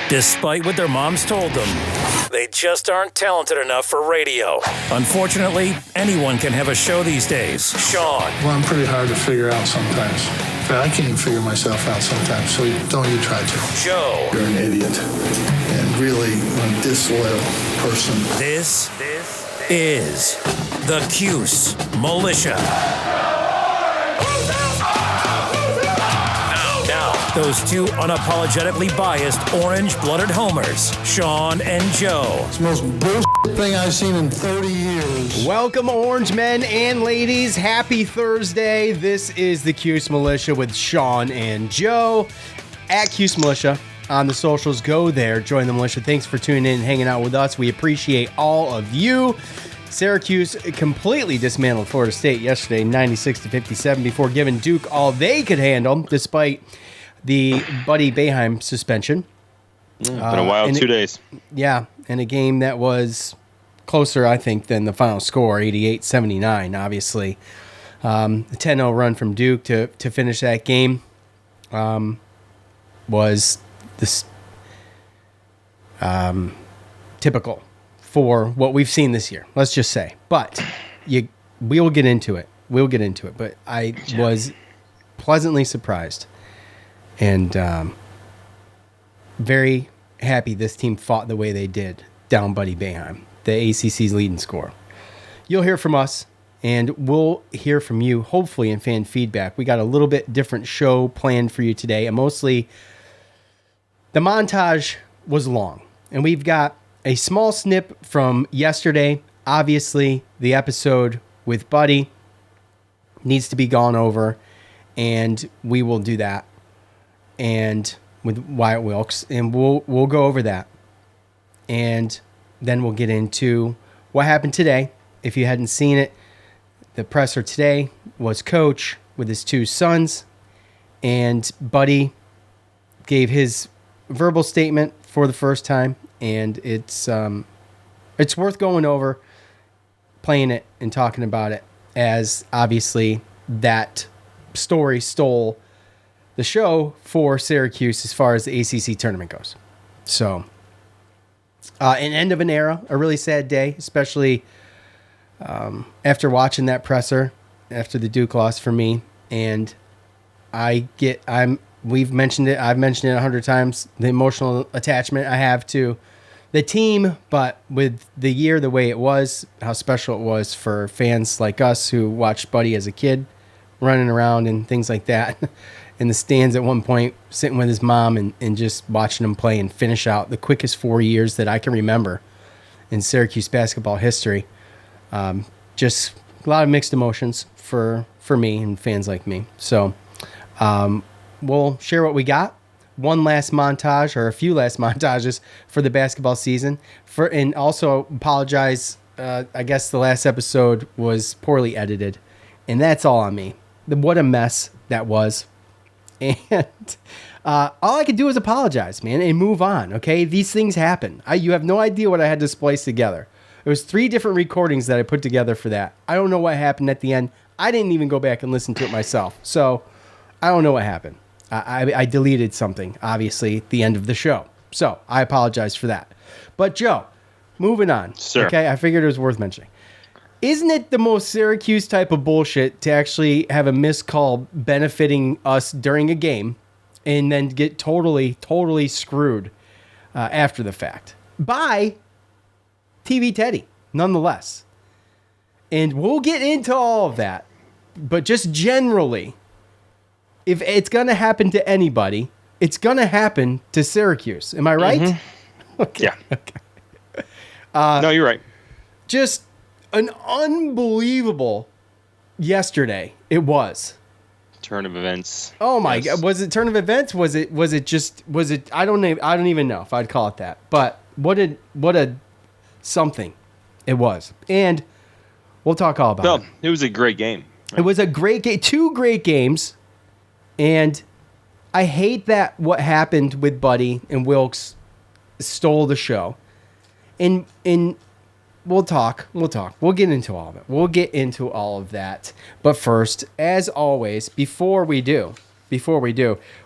Despite what their moms told them, they just aren't talented enough for radio. Unfortunately, anyone can have a show these days. Sean. Well, I'm pretty hard to figure out sometimes. In fact, I can't even figure myself out sometimes, so don't you try to. Joe. You're an idiot and really a disloyal person. This is the Cuse Militia. Now, those two unapologetically biased orange-blooded homers, Sean and Joe. It's the most bullshit thing I've seen in 30 years. Welcome, orange men and ladies. Happy Thursday. This is the Cuse Militia with Sean and Joe at Cuse Militia on the socials. Go there, join the militia. Thanks for tuning in and hanging out with us. We appreciate all of you. Syracuse completely dismantled Florida State yesterday, 96-57, before giving Duke all they could handle, despite the Buddy Boeheim suspension. Been a wild 2 days. Yeah, in a game that was closer, I think, than the final score, 88-79, obviously. The 10-0 run from Duke to finish that game was this typical for what we've seen this year, let's just say. But we'll get into it. But I was pleasantly surprised and very happy this team fought the way they did down Buddy Boeheim, the ACC's leading scorer. You'll hear from us, and we'll hear from you, hopefully, in fan feedback. We got a little bit different show planned for you today, and mostly the montage was long, and we've got a small snip from yesterday. Obviously, the episode with Buddy needs to be gone over, and we will do that. And with Wyatt Wilkes, and we'll go over that. And then we'll get into what happened today. If you hadn't seen it, the presser today was Coach with his two sons, and Buddy gave his verbal statement for the first time, and it's worth going over, playing it and talking about it, as obviously that story stole the show for Syracuse as far as the ACC tournament goes. So, an end of an era, a really sad day, especially after watching that presser after the Duke loss for me. And we've mentioned it. I've mentioned it 100 times, the emotional attachment I have to the team, but with the year the way it was, how special it was for fans like us who watched Buddy as a kid running around and things like that in the stands at one point, sitting with his mom and just watching him play and finish out the quickest 4 years that I can remember in Syracuse basketball history. Just a lot of mixed emotions for me and fans like me. So we'll share what we got. One last montage, or a few last montages for the basketball season. And also apologize, I guess the last episode was poorly edited, and that's all on me. What a mess that was. And all I could do is apologize, man, and move on, okay? These things happen. You have no idea what I had to splice together. There was 3 different recordings that I put together for that. I don't know what happened at the end. I didn't even go back and listen to it myself, so I don't know what happened. I deleted something, obviously, at the end of the show. So I apologize for that. But, Joe, moving on. Sure. Okay, I figured it was worth mentioning. Isn't it the most Syracuse type of bullshit to actually have a missed call benefiting us during a game and then get totally screwed after the fact? By TV Teddy, nonetheless. And we'll get into all of that. But just generally, if it's going to happen to anybody, it's going to happen to Syracuse. Am I right? Mm-hmm. Okay. Yeah. Okay. No, you're right. Just an unbelievable yesterday. It was. Turn of events. Oh my God. Was it turn of events? Was it I don't even know if I'd call it that. But what a something it was. And we'll talk all about it. It was a great game. Right? It was a great game. 2 great games. And I hate that what happened with Buddy and Wilkes stole the show. And we'll talk. We'll get into all of it. We'll get into all of that. But first, as always, before we do,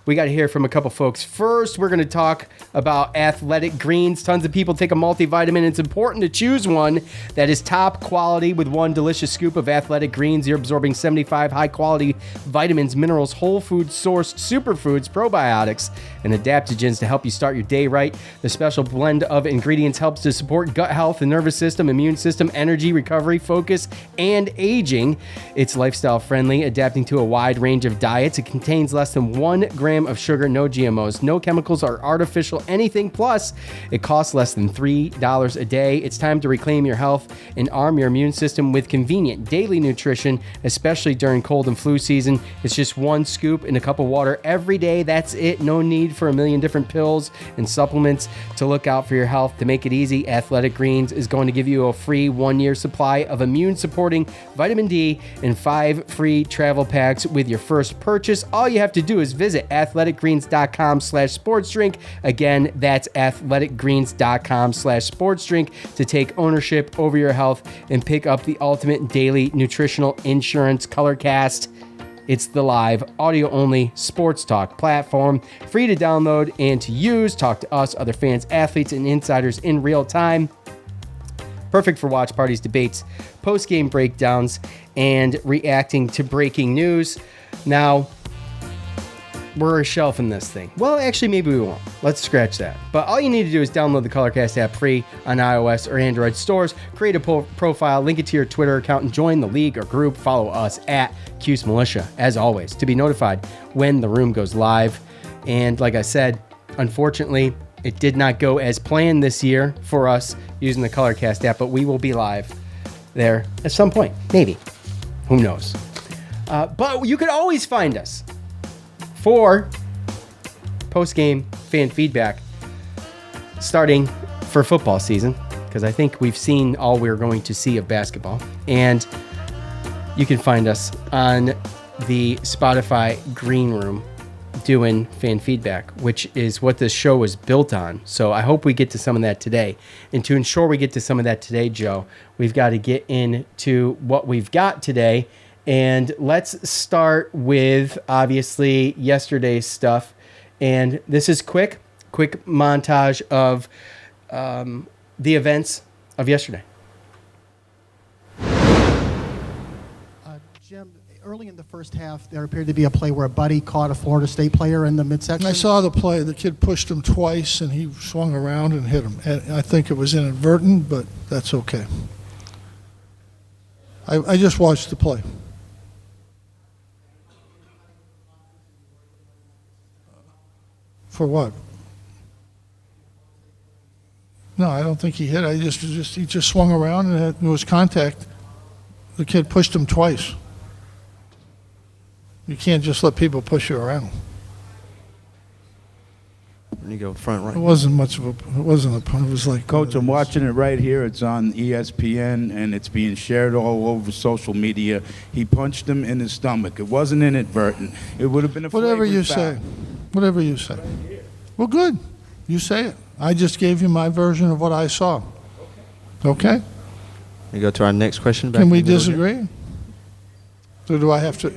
We got to hear from a couple folks. First, we're going to talk about Athletic Greens. Tons of people take a multivitamin. It's important to choose one that is top quality. With one delicious scoop of Athletic Greens, you're absorbing 75 high-quality vitamins, minerals, whole food sourced superfoods, probiotics, and adaptogens to help you start your day right. The special blend of ingredients helps to support gut health, the nervous system, immune system, energy, recovery, focus, and aging. It's lifestyle friendly, adapting to a wide range of diets. It contains less than 1 gram of sugar, no GMOs, no chemicals or artificial anything. Plus, it costs less than $3 a day. It's time to reclaim your health and arm your immune system with convenient daily nutrition, especially during cold and flu season. It's just 1 scoop in a cup of water every day. That's it. No need for a million different pills and supplements to look out for your health. To make it easy, Athletic Greens is going to give you a free 1-year supply of immune-supporting vitamin D and 5 free travel packs with your first purchase. All you have to do is visit athleticgreens.com/sportsdrink. Again, that's athleticgreens.com/sportsdrink to take ownership over your health and pick up the ultimate daily nutritional insurance. Colorcast. It's the live, audio-only sports talk platform, free to download and to use. Talk to us, other fans, athletes, and insiders in real time. Perfect for watch parties, debates, post-game breakdowns, and reacting to breaking news. Now, we're shelving this thing. Well, actually, maybe we won't. Let's scratch that. But all you need to do is download the Colorcast app free on iOS or Android stores, create a profile, link it to your Twitter account, and join the league or group. Follow us at Cuse Militia, as always, to be notified when the room goes live. And like I said, unfortunately, it did not go as planned this year for us using the Colorcast app, but we will be live there at some point. Maybe. Who knows? But you could always find us for post-game fan feedback starting for football season, because I think we've seen all we're going to see of basketball. And you can find us on the Spotify Green Room doing fan feedback, which is what this show was built on. So I hope we get to some of that today. And to ensure we get to some of that today, Joe, we've got to get into what we've got today. And let's start with, obviously, yesterday's stuff. And this is quick montage of the events of yesterday. Jim, early in the first half, there appeared to be a play where a buddy caught a Florida State player in the midsection. I saw the play. The kid pushed him twice, and he swung around and hit him. And I think it was inadvertent, but that's okay. I just watched the play. For what? No, I don't think he hit. He just swung around and it was contact. The kid pushed him twice. You can't just let people push you around. When you go front right. It wasn't much of a. It was like. Coach, I'm watching it right here. It's on ESPN and it's being shared all over social media. He punched him in his stomach. It wasn't inadvertent. It would have been a whatever you foul. say. Whatever you say. Well, good. You say it. I just gave you my version of what I saw. Okay? We go to our next question. Can we disagree? Or do I have to?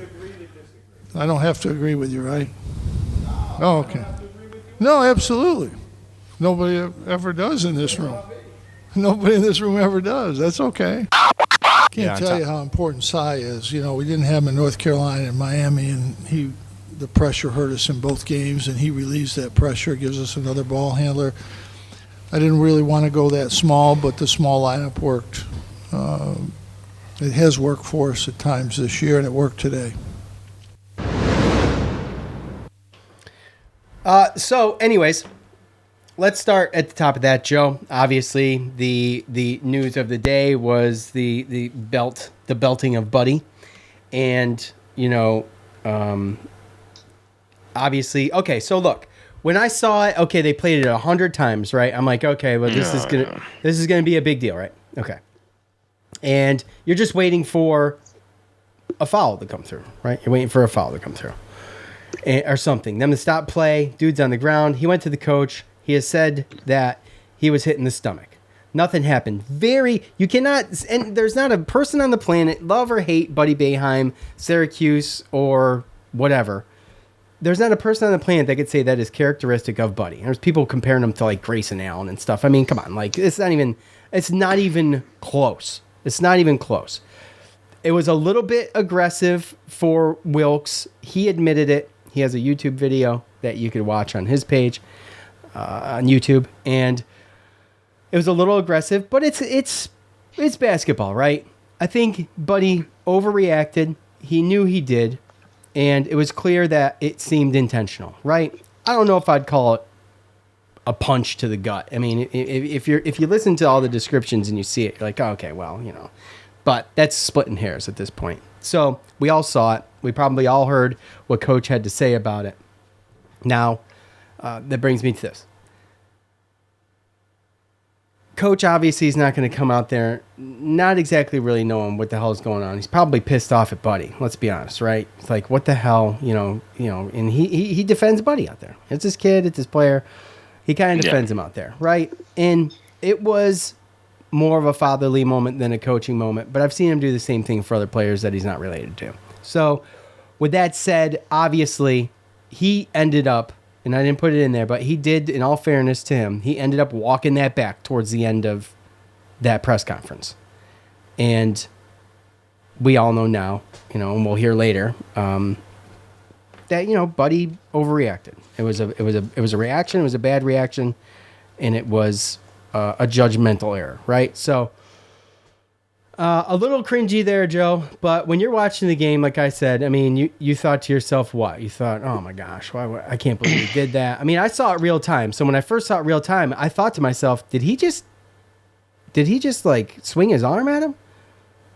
I don't have to agree with you, right? Oh, okay. No, absolutely. Nobody ever does in this room. Nobody in this room ever does. That's okay. I can't tell you how important Cy is. You know, we didn't have him in North Carolina and Miami, and the pressure hurt us in both games, and he relieves that pressure, gives us another ball handler. I didn't really want to go that small, but the small lineup worked. It has worked for us at times this year, and it worked today. So, anyways, let's start at the top of that, Joe. Obviously, the news of the day was the belting of Buddy, and obviously, okay. So look, when I saw it, okay, they played it 100 times, right? I'm like, okay, well, this is gonna be a big deal, right? Okay, and you're just waiting for a foul to come through, right? You're waiting for a foul to come through. Or something. Them to stop play. Dude's on the ground. He went to the coach. He has said that he was hit in the stomach. Nothing happened. You cannot, and there's not a person on the planet, love or hate Buddy Boeheim, Syracuse, or whatever, there's not a person on the planet that could say that is characteristic of Buddy. There's people comparing him to like Grayson Allen and stuff. I mean, come on, like it's not even close. It's not even close. It was a little bit aggressive for Wilkes. He admitted it. He has a YouTube video that you could watch on his page on YouTube, and it was a little aggressive, but it's basketball, right? I think Buddy overreacted. He knew he did, and it was clear that it seemed intentional, right? I don't know if I'd call it a punch to the gut. I mean, if you listen to all the descriptions and you see it, you're like, oh, okay, well, you know. But that's splitting hairs at this point. So we all saw it. We probably all heard what Coach had to say about it. Now, that brings me to this. Coach obviously is not going to come out there not exactly really knowing what the hell is going on. He's probably pissed off at Buddy. Let's be honest, right? It's like, what the hell, you know, and he defends Buddy out there. It's his kid, it's his player. He kind of defends him out there, right? And it was more of a fatherly moment than a coaching moment, but I've seen him do the same thing for other players that he's not related to. So with that said, obviously he ended up, and I didn't put it in there, but he did, in all fairness to him, he ended up walking that back towards the end of that press conference. And we all know now, you know, and we'll hear later, that, you know, Buddy overreacted. It was a reaction. It was a bad reaction, and it was a judgmental error, right? So a little cringy there, Joe. But when you're watching the game, like I said, I mean, you thought to yourself, what? You thought, oh my gosh, I can't believe he did that. I mean, I saw it real time. So when I first saw it real time, I thought to myself, did he just like swing his arm at him?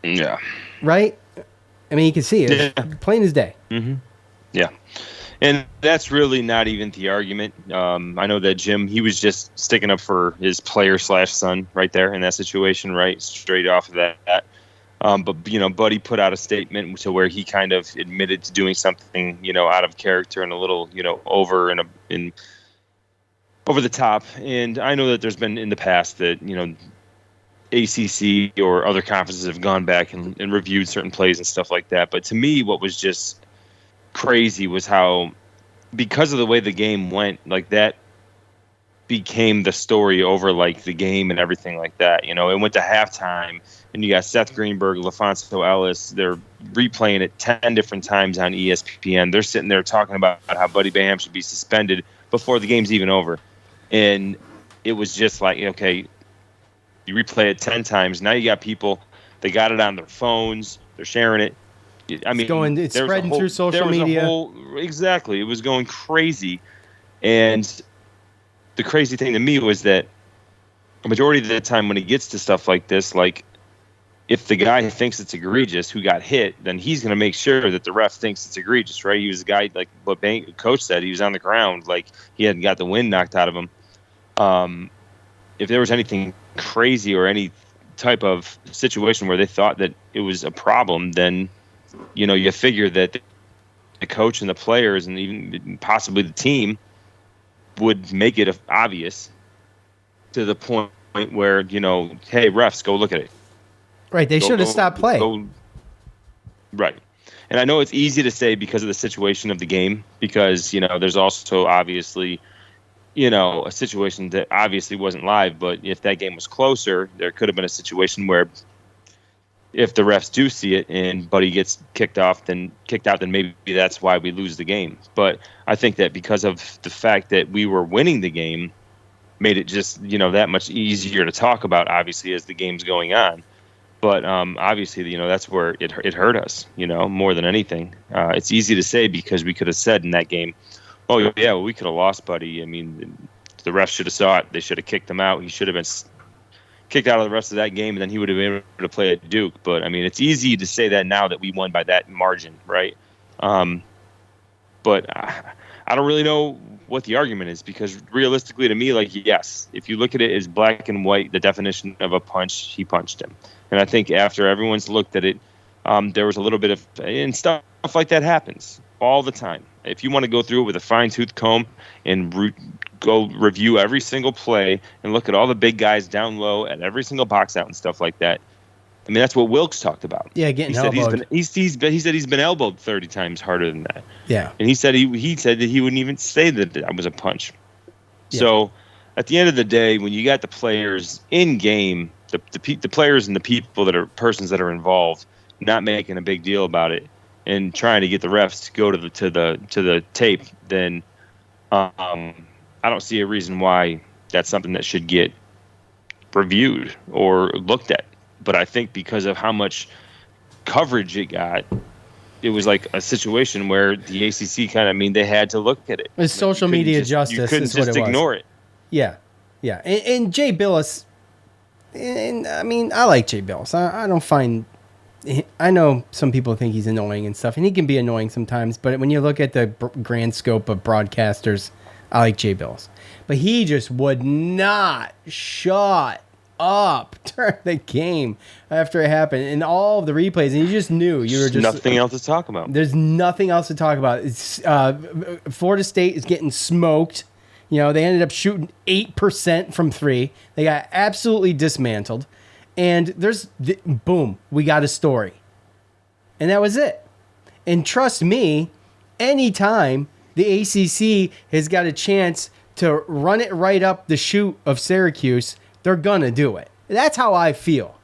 Yeah. Right? I mean, you can see it. Yeah. Plain as day. Mm-hmm. Yeah. And that's really not even the argument. I know that Jim, he was just sticking up for his player/son right there in that situation, right? Straight off of that. But, you know, Buddy put out a statement to where he kind of admitted to doing something, you know, out of character and a little, you know, over the top. And I know that there's been in the past that, you know, ACC or other conferences have gone back and reviewed certain plays and stuff like that. But to me, what was just crazy was how, because of the way the game went, like that became the story over like the game and everything like that. You know, it went to halftime and you got Seth Greenberg, LaFonso Ellis. They're replaying it 10 different times on ESPN. They're sitting there talking about how Buddy Bayham should be suspended before the game's even over. And it was just like, okay, you replay it 10 times. Now you got people, they got it on their phones. They're sharing it. I mean, it's spreading through social media. Exactly. It was going crazy. And the crazy thing to me was that a majority of the time when he gets to stuff like this, like if the guy thinks it's egregious who got hit, then he's going to make sure that the ref thinks it's egregious, right? He was a guy, like what Coach said, he was on the ground, like he hadn't got the wind knocked out of him. If there was anything crazy or any type of situation where they thought that it was a problem, then you know, you figure that the coach and the players and even possibly the team would make it obvious to the point where, you know, hey, refs, go look at it. Right. They should have stopped play. Right. And I know it's easy to say because of the situation of the game, because, you know, there's also obviously, you know, a situation that obviously wasn't live. But if that game was closer, there could have been a situation where if the refs do see it and Buddy gets kicked out, then maybe that's why we lose the game. But I think that because of the fact that we were winning the game, made it just, you know, that much easier to talk about, obviously, as the game's going on. But obviously, you know, that's where it hurt us, you know, more than anything. It's easy to say because we could have said in that game, oh, yeah, well, we could have lost Buddy. I mean, the refs should have saw it. They should have kicked him out. He should have been kicked out of the rest of that game, and then he would have been able to play at Duke. But, I mean, it's easy to say that now that we won by that margin, right? But I don't really know what the argument is, because realistically to me, like, yes, if you look at it as black and white, the definition of a punch, he punched him. And I think after everyone's looked at it, there was a little bit of, and stuff like that happens all the time. If you want to go through it with a fine-tooth comb and go review every single play and look at all the big guys down low at every single box out and stuff like that, I mean, that's what Wilkes talked about. Yeah, getting he said elbowed. he said he's been elbowed 30 times harder than that. Yeah. And he said that he wouldn't even say that that was a punch. Yeah. So at the end of the day, when you got the players in game, the players and the people that are persons that are involved not making a big deal about it and trying to get the refs to go to the tape, then I don't see a reason why that's something that should get reviewed or looked at. But I think because of how much coverage it got, it was like a situation where the ACC they had to look at it. It's social media justice. You couldn't is what just it was. ignore it. Yeah. Yeah. And Jay Billis, and I mean, I like Jay Billis. I don't find, I know some people think he's annoying and stuff, and he can be annoying sometimes, but when you look at the grand scope of broadcasters, I like Jay Billis. But he just would not shut up during the game after it happened, and all of the replays, and you just knew you were just nothing else to talk about. There's nothing else to talk about. It's Florida State is getting smoked. You know, they ended up shooting 8% from 3. They got absolutely dismantled, and boom, we got a story, and that was it. And trust me, anytime the ACC has got a chance to run it right up the chute of Syracuse, they're gonna do it. That's how I feel.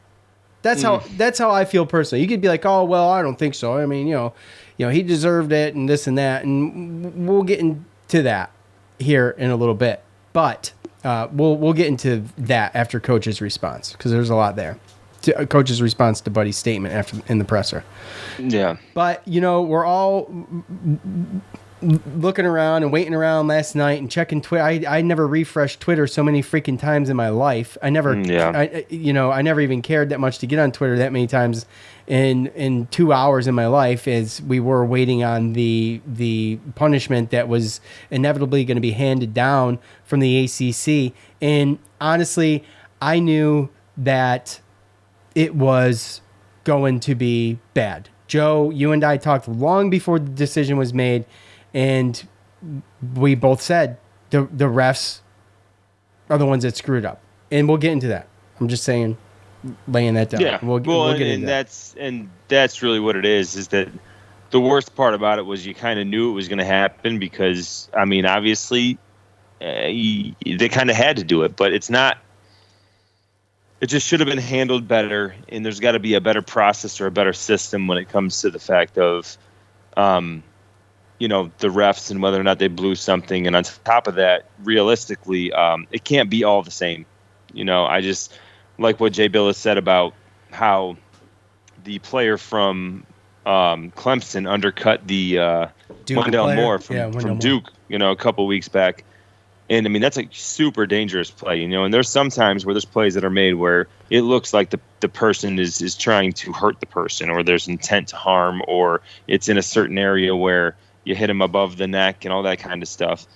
That's how I feel personally. You could be like, oh well, I don't think so. I mean, you know, he deserved it and this and that, and we'll get into that here in a little bit. But we'll get into that after Coach's response, because there's a lot there. Coach's response to Buddy's statement in the presser. Yeah. But we're all looking around and waiting around last night and checking Twitter. I never refreshed Twitter so many freaking times in my life. I never, I never even cared that much to get on Twitter that many times in 2 hours in my life, as we were waiting on the punishment that was inevitably going to be handed down from the ACC. And honestly, I knew that it was going to be bad. Joe, you and I talked long before the decision was made, and we both said the refs are the ones that screwed up. And we'll get into that. I'm just saying, laying that down. Yeah. We'll get into that. That's really what it is that the worst part about it was you kind of knew it was going to happen, because, I mean, obviously they kind of had to do it, but it's not. It just should have been handled better, and there's got to be a better process or a better system when it comes to the fact of, the refs and whether or not they blew something. And on top of that, realistically, it can't be all the same. I just like what Jay Billis said about how the player from Clemson undercut the Wendell Moore from Duke, a couple weeks back. And, I mean, that's a super dangerous play, and there's some times where there's plays that are made where it looks like the person is trying to hurt the person, or there's intent to harm, or it's in a certain area where you hit him above the neck and all that kind of stuff.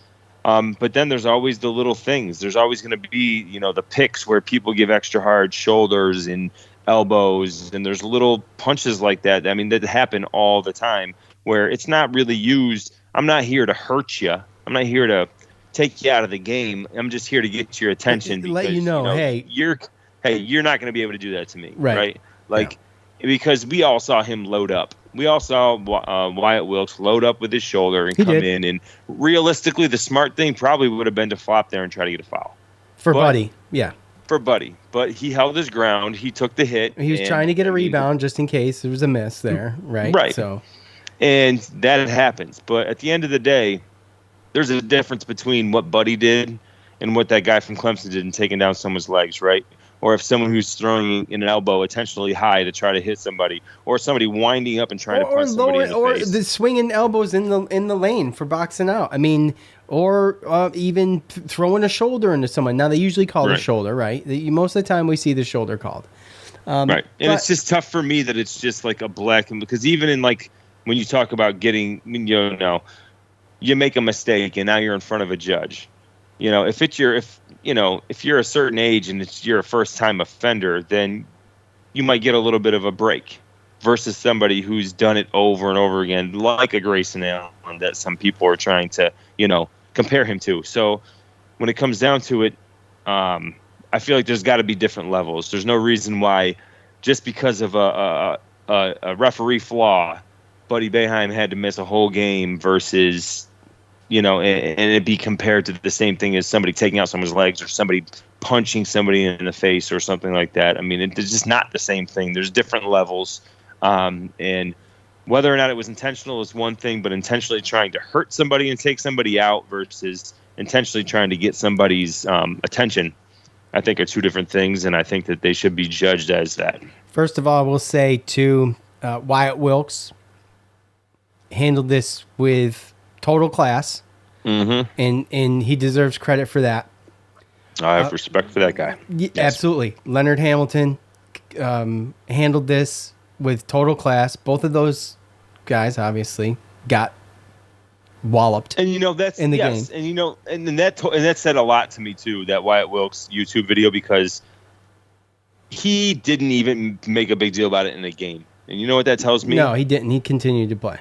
But then there's always the little things. There's always going to be, the picks where people give extra hard shoulders and elbows, and there's little punches like that. I mean, that happen all the time where it's not really used. I'm not here to hurt you. I'm not here to take you out of the game. I'm just here to get your attention, because, let you know, hey, you're not going to be able to do that to me, right? Because we all saw him load up. We all saw Wyatt Wilkes load up with his shoulder and come in, and realistically, the smart thing probably would have been to flop there and try to get a foul. For Buddy. But he held his ground. He took the hit. He was trying to get a rebound just in case there was a miss there, right? Right. So, and that happens. But at the end of the day, there's a difference between what Buddy did and what that guy from Clemson did in taking down someone's legs, right? Or if someone who's throwing an elbow intentionally high to try to hit somebody, or somebody winding up and trying to punch somebody in the face. Or the swinging elbows in the lane for boxing out. I mean, or even throwing a shoulder into someone. Now, they usually call the shoulder, right? Most of the time we see the shoulder called. Right. And it's just tough for me that it's just like a black, because even in when you talk about getting, you make a mistake and now you're in front of a judge. If you're a certain age and you're a first time offender, then you might get a little bit of a break, versus somebody who's done it over and over again, like a Grayson Allen that some people are trying to, compare him to. So when it comes down to it, I feel like there's got to be different levels. There's no reason why just because of a referee flaw, Buddy Boeheim had to miss a whole game versus, and it'd be compared to the same thing as somebody taking out someone's legs or somebody punching somebody in the face or something like that. I mean, it's just not the same thing. There's different levels. And whether or not it was intentional is one thing, but intentionally trying to hurt somebody and take somebody out versus intentionally trying to get somebody's attention, I think are two different things, and I think that they should be judged as that. First of all, we'll say, too, Wyatt Wilkes handled this with total class, and he deserves credit for that. I have respect for that guy. Yes. Absolutely. Leonard Hamilton handled this with total class. Both of those guys, obviously, got walloped. And that's in the yes, game. And that said a lot to me too. That Wyatt Wilkes YouTube video, because he didn't even make a big deal about it in the game. And you know what that tells me? No, he didn't. He continued to play.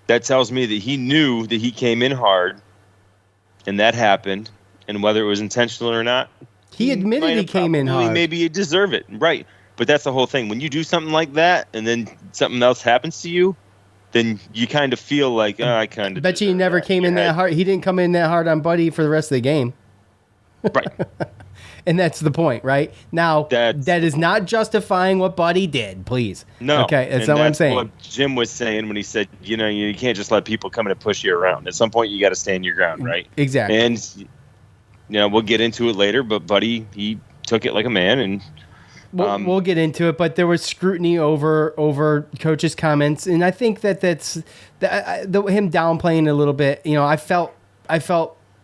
That tells me that he knew that he came in hard, and that happened. And whether it was intentional or not, he admitted he came in hard. Maybe you deserve it, right? But that's the whole thing. When you do something like that, and then something else happens to you, then you kind of feel like, I kind of. Bet you he never came in that hard. He didn't come in that hard on Buddy for the rest of the game. Right. And that's the point, right? Now, that is not justifying what Buddy did, please. No. Okay, that's not what I'm saying. What Jim was saying when he said, you can't just let people come in and push you around. At some point, you got to stand your ground, right? Exactly. And, we'll get into it later, but Buddy, he took it like a man, and we'll get into it, but there was scrutiny over coach's comments, and I think that's him downplaying a little bit. I felt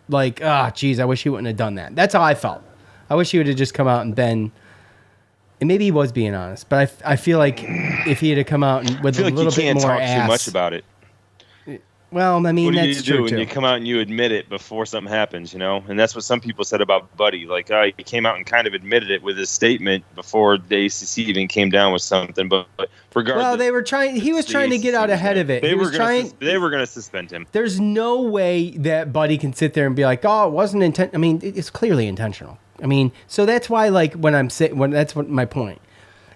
like, geez, I wish he wouldn't have done that. That's how I felt. I wish he would have just come out and been, and maybe he was being honest, but I feel like if he had come out and with a little bit more ass. You can't talk too much about it. Well, I mean, what that's true, do when you come out and you admit it before something happens, And that's what some people said about Buddy. Like, he came out and kind of admitted it with his statement before the ACC even came down with something. But regardless, well, he was trying to get out ahead of it. They were going to suspend him. There's no way that Buddy can sit there and be like, "Oh, it wasn't intent." I mean, it's clearly intentional. I mean, so that's why, like, that's what my point.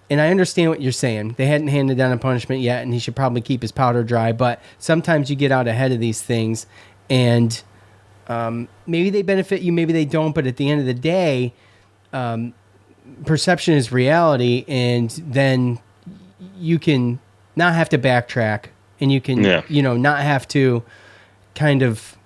And I understand what you're saying. They hadn't handed down a punishment yet, and he should probably keep his powder dry. But sometimes you get out ahead of these things, and maybe they benefit you, maybe they don't. But at the end of the day, perception is reality, and then you can not have to backtrack, and you can, not have to kind of,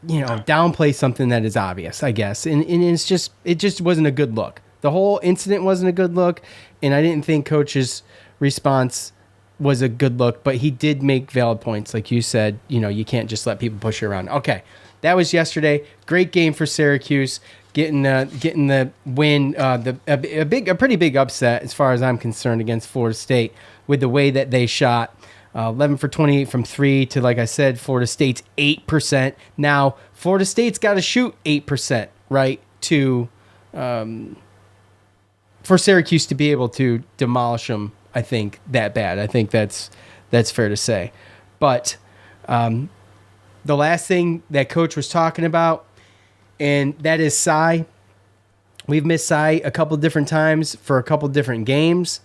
downplay something that is obvious, I guess. And it just wasn't a good look. The whole incident wasn't a good look, and I didn't think Coach's response was a good look, but he did make valid points. Like you said, you can't just let people push you around. Okay, that was yesterday. Great game for Syracuse, getting the win, a pretty big upset as far as I'm concerned against Florida State with the way that they shot. 11 for 28 from 3 to, like I said, Florida State's 8%. Now, Florida State's got to shoot 8%, right, for Syracuse to be able to demolish them, I think, that bad. I think that's fair to say. But the last thing that Coach was talking about, and that is Cy. We've missed Cy a couple different times for a couple different games,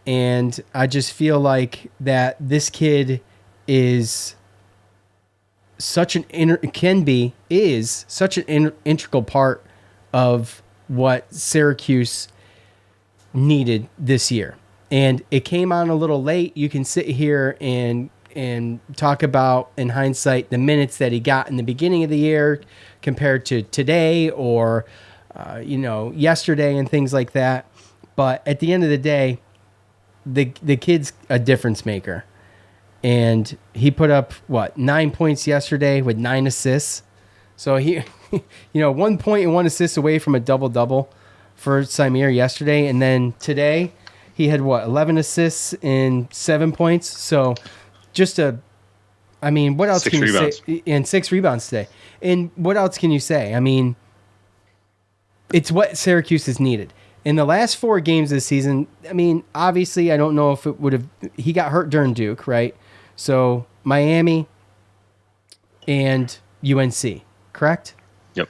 and I just feel like that this kid is such an integral part of what Syracuse needed this year. And it came on a little late. You can sit here and talk about, in hindsight, the minutes that he got in the beginning of the year compared to today or yesterday and things like that. But at the end of the day, the kid's a difference maker. And he put up 9 points yesterday with 9 assists. So he 1 point and 1 assist away from a double-double for Symir yesterday, and then today he had 11 assists and 7 points. So what else can you say? And 6 rebounds today. And what else can you say? I mean, it's what Syracuse has needed. In the last 4 games this season, I mean, obviously, I don't know if it would have. He got hurt during Duke, right? So Miami and UNC, correct? Yep.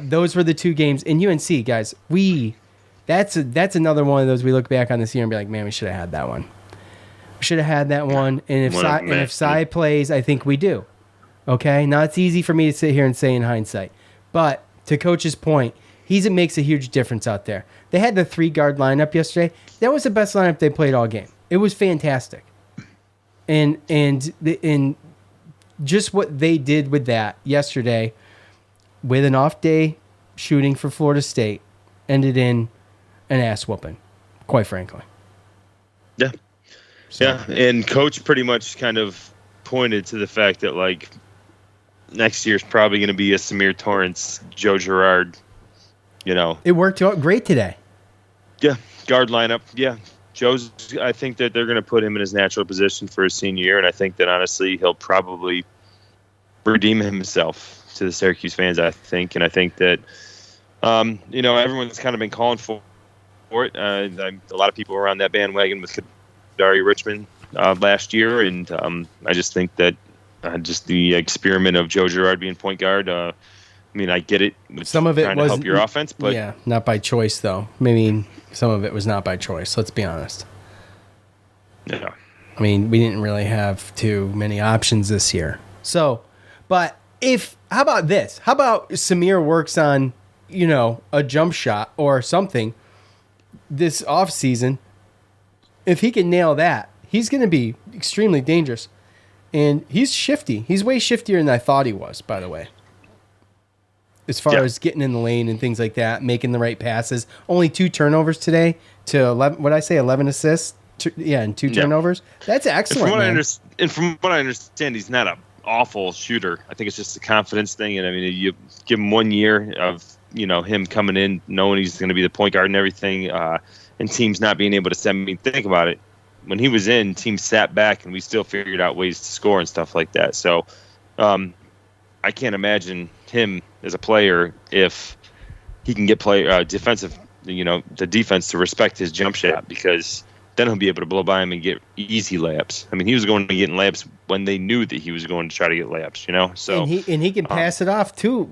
Those were the 2 games. In UNC, guys, we That's another one of those we look back on this year and be like, man, we should have had that one. We should have had that one. And if Cy plays, I think we do. Okay? Now, it's easy for me to sit here and say in hindsight. But to Coach's point, it makes a huge difference out there. They had the 3-guard lineup yesterday. That was the best lineup they played all game. It was fantastic. And just what they did with that yesterday, with an off day shooting for Florida State, ended in an ass whooping, quite frankly. Yeah. So. Yeah, and Coach pretty much kind of pointed to the fact that, like, next year's probably going to be a Samir Torrance, Joe Girard, you know. It worked out great today. Yeah, guard lineup. Yeah, I think that they're going to put him in his natural position for his senior year, and I think that, honestly, he'll probably redeem himself to the Syracuse fans, I think. And I think that, you know, everyone's kind of been calling for it. A lot of people were on that bandwagon with Kadari Richmond last year, and I just think that just the experiment of Joe Girard being point guard, I mean, I get it. Some of it trying was to help your offense, but yeah, not by choice though. I mean, some of it was not by choice. Let's be honest. Yeah. I mean, we didn't really have too many options this year. So, but how about this? How about Samir works on, you know, a jump shot or something this off season? If he can nail that, he's going to be extremely dangerous. And he's shifty. He's way shiftier than I thought he was, by the way. As far as getting in the lane and things like that, making the right passes. Only 2 turnovers today to 11. What did I say? 11 assists. And 2 turnovers. That's excellent. From what I understand, he's not an awful shooter. I think it's just a confidence thing. And I mean, you give him 1 year of, you know, him coming in, knowing he's going to be the point guard and everything, and teams not being able to send. I mean, think about it. When he was in, teams sat back and we still figured out ways to score and stuff like that. So I can't imagine him as a player if he can get defensive, you know, the defense to respect his jump shot, because then he'll be able to blow by him and get easy layups. I mean, he was going to get in layups when they knew that he was going to try to get layups, you know. So and he can pass it off too,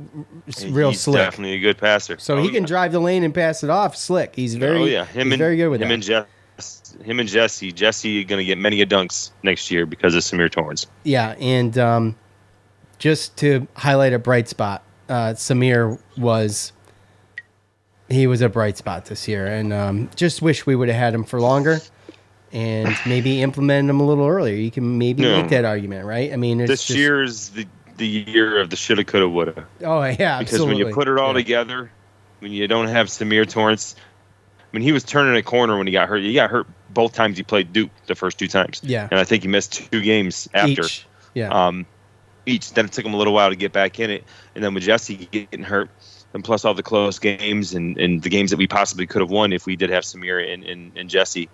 real he's slick. Definitely a good passer. So he can drive the lane and pass it off slick. He's very very good with that. Him and Jesse are going to get many dunks next year because of Samir Torrance. Yeah, and just to highlight a bright spot, Samir was a bright spot this year, and just wish we would have had him for longer and maybe implemented him a little earlier. You can maybe make that argument, right? I mean, this year's the year of the shoulda, coulda, woulda. Oh, yeah, because when you put it all together, when you don't have Samir Torrance, I mean, he was turning a corner when he got hurt. He got hurt both times he played Duke, the first 2 times. Yeah. And I think he missed 2 games after. Each. Yeah. Each. Then it took him a little while to get back in it. And then with Jesse getting hurt, and plus all the close games and the games that we possibly could have won if we did have Samir and Jesse.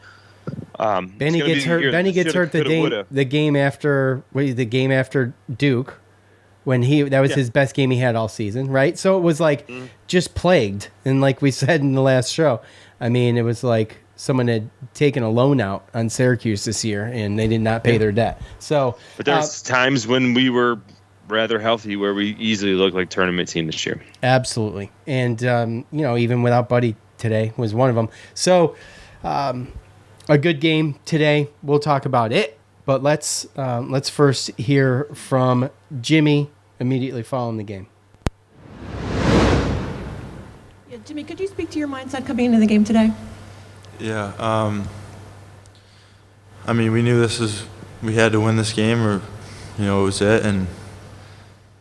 Benny gets hurt. Benny gets hurt the game after Duke, when that was his best game he had all season, right? So it was like just plagued, and like we said in the last show, I mean, it was like someone had taken a loan out on Syracuse this year, and they did not pay their debt. So, but there's times when we were rather healthy where we easily looked like tournament team this year. Absolutely, and you know, even without Buddy today was one of them. So. A good game today. We'll talk about it, but let's first hear from Jimmy immediately following the game. Yeah, Jimmy, could you speak to your mindset coming into the game today? Yeah, I mean, we knew we had to win this game, or you know, it was it. And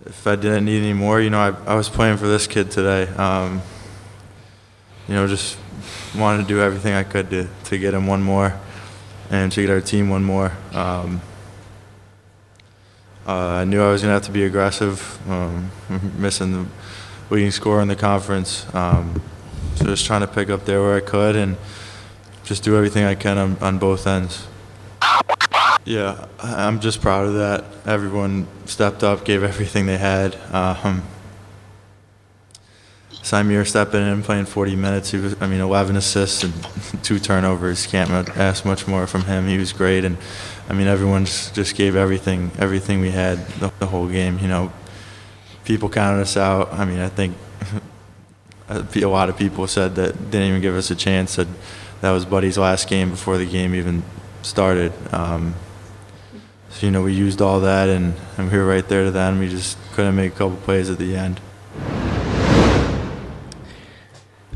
if I didn't need any more, you know, I was playing for this kid today. You know, just wanted to do everything I could to get him one more and to get our team one more. I knew I was going to have to be aggressive, missing the leading scorer in the conference. So just trying to pick up there where I could and just do everything I can on both ends. Yeah, I'm just proud of that. Everyone stepped up, gave everything they had. Samir stepping in and playing 40 minutes. He was, 11 assists and 2 turnovers. Can't ask much more from him. He was great, and everyone just gave everything we had the whole game. You know, people counted us out. I think a lot of people said that didn't even give us a chance. Said that was Buddy's last game before the game even started. So we used all that, and we were right there to the end. We just couldn't make a couple plays at the end.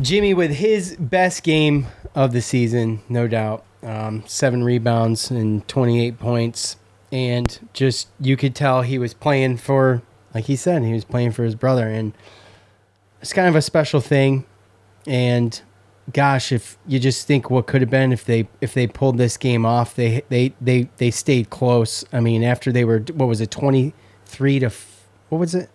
Jimmy with his best game of the season, no doubt. 7 rebounds and 28 points. And just, you could tell he was playing for, like he said, he was playing for his brother. And it's kind of a special thing. And gosh, if you just think what could have been if they pulled this game off, they stayed close. I mean, after they were, what was it, 23 to, what was it?